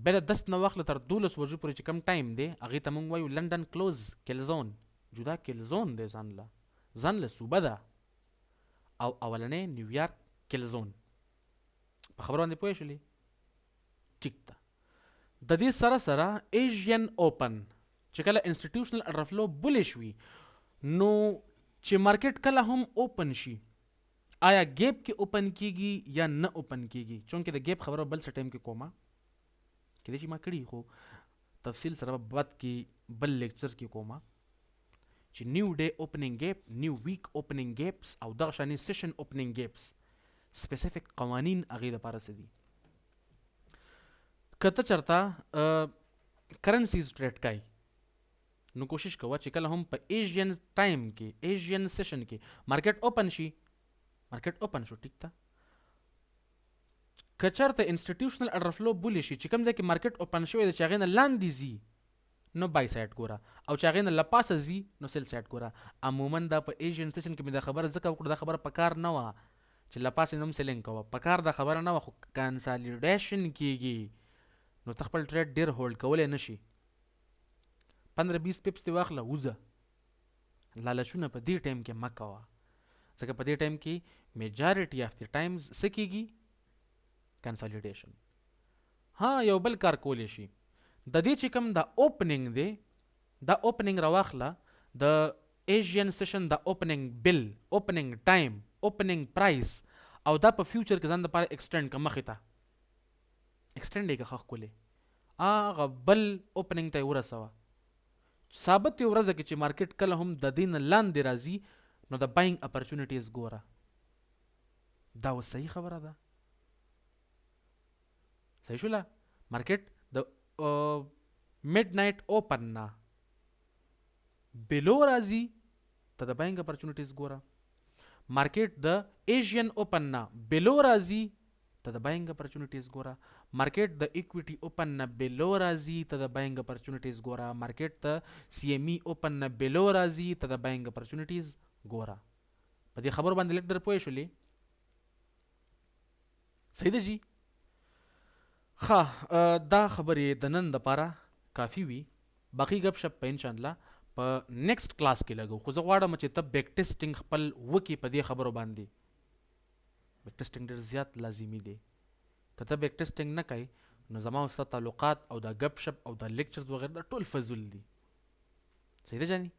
بیا د 10 نه واخله تر 12 بجو پورې چې کم ټایم دی هغې ته مونږ وایو لنډن کلوز کلزون جدا کلزون دی ځان له صوبه ده او اولنی نیویارک کلزون په خبرو باندې پوه شولې ټیک ده د دې سره سره ایشین اوپن چې کله انسټیټیوشنل اډرفلو بولی شوي نو چې مارکیټ کله هم اوپن شي آیا ګیپ کې اوپن کیږي یا نه اوپن کیږي چونکې د ګیپ خبره بل څه ټایم کې کومه کېدای شي ما کړي خو تفصیل سره بعد کې بل لیکچر کې کومه چې نیو ډے اوپننګ ګیپ نیو ویک اوپننګ ګیپس او دغه شانې سیشن اوپننګ ګیپس سپیسیفیک قوانین هغې دپاره څه دي که ته چېرته کرنسیز ټریډ کوي نو کوشش کوه چې کله هم په ایشین ټایم کې ایشین سیشن کې مارکیټ اوپن شي مارکیټ اوپن شو ټیک ته که چېرته انسټیټیوشنل اډرفلو بولی شي چې کوم ځای کې مارکیټ اوپن شوی دی چې هغې نه لاندې ځي نو بای سایډ ګوره او چې هغې نه له پاسه ځي نو سیل سایډ ګوره عموما دا په ایشین سیشن کې مې دا خبره ځکه وکړه دا خبره په کار نه وه چې له پاسې نه هم سیلینګ کوه په کار دا خبره نه وه خو کنسالیډیشن کېږي نو ته خپل ټریډ ډېر هولډ کولی نه شي 15-20 پیپس دې واخله وځه لالچونه په دې ټایم کې مه کوه ځکه په دې ټایم کې میجارټي آف د ټایمز څه کېږي کنسالیډیشن ها یو بل کار کولی شي د دې چې کوم دا اوپننګ دی دا اوپننګ راواخله د ایشین سیشن د اوپننګ بل اوپننګ ټایم اوپننګ پرایس او دا په فیوچر کې ځان دپاره ایکسټینډ که مخې ته ایکسټینډ یې که ښه ښکلې هغه بل اوپننګ ته یې ورسوه ثابت یې ورځه کې چې مارکیټ کله هم د دې نه لاندې راځي نو د باینګ اپرچونټیز ګوره دا اوس صحیح خبره ده صحیح شوله مارکیټ د میډ نایټ اوپن نه بلو راځي ته د باینګ اپرچونټیز ګوره مارکیټ د ایشین اوپن نه بلو راځي ته د باینګ اپرچونټیز ګوره مارکیټ د ایکویټي اوپن نه بلو راځي ته د باینګ اپرچونټیز ګوره مارکیټ د سی ایم ای اوپن نه بلو راځي ته د باینګ اپرچونټیز ګوره په دې خبرو باندې لږ در پوه شولې صحیح ده جی ښه دا خبرې د نن دپاره کافي وي باقي ګپ شپ په انشاءالله په نیکسټ کلاس کې لګو خو زه غواړم چې ته بیک ټیسټینګ خپل وکړي په دې خبرو باندې بیک ټیسټینګ ډېر زیات لازمي دی. که ته بیک ټیسټینګ نه کوي نو زما او ستا تعلقات او دا ګپ شپ او دا لیکچرز وغیره دا ټول فضول دي. صحیح ده جاني؟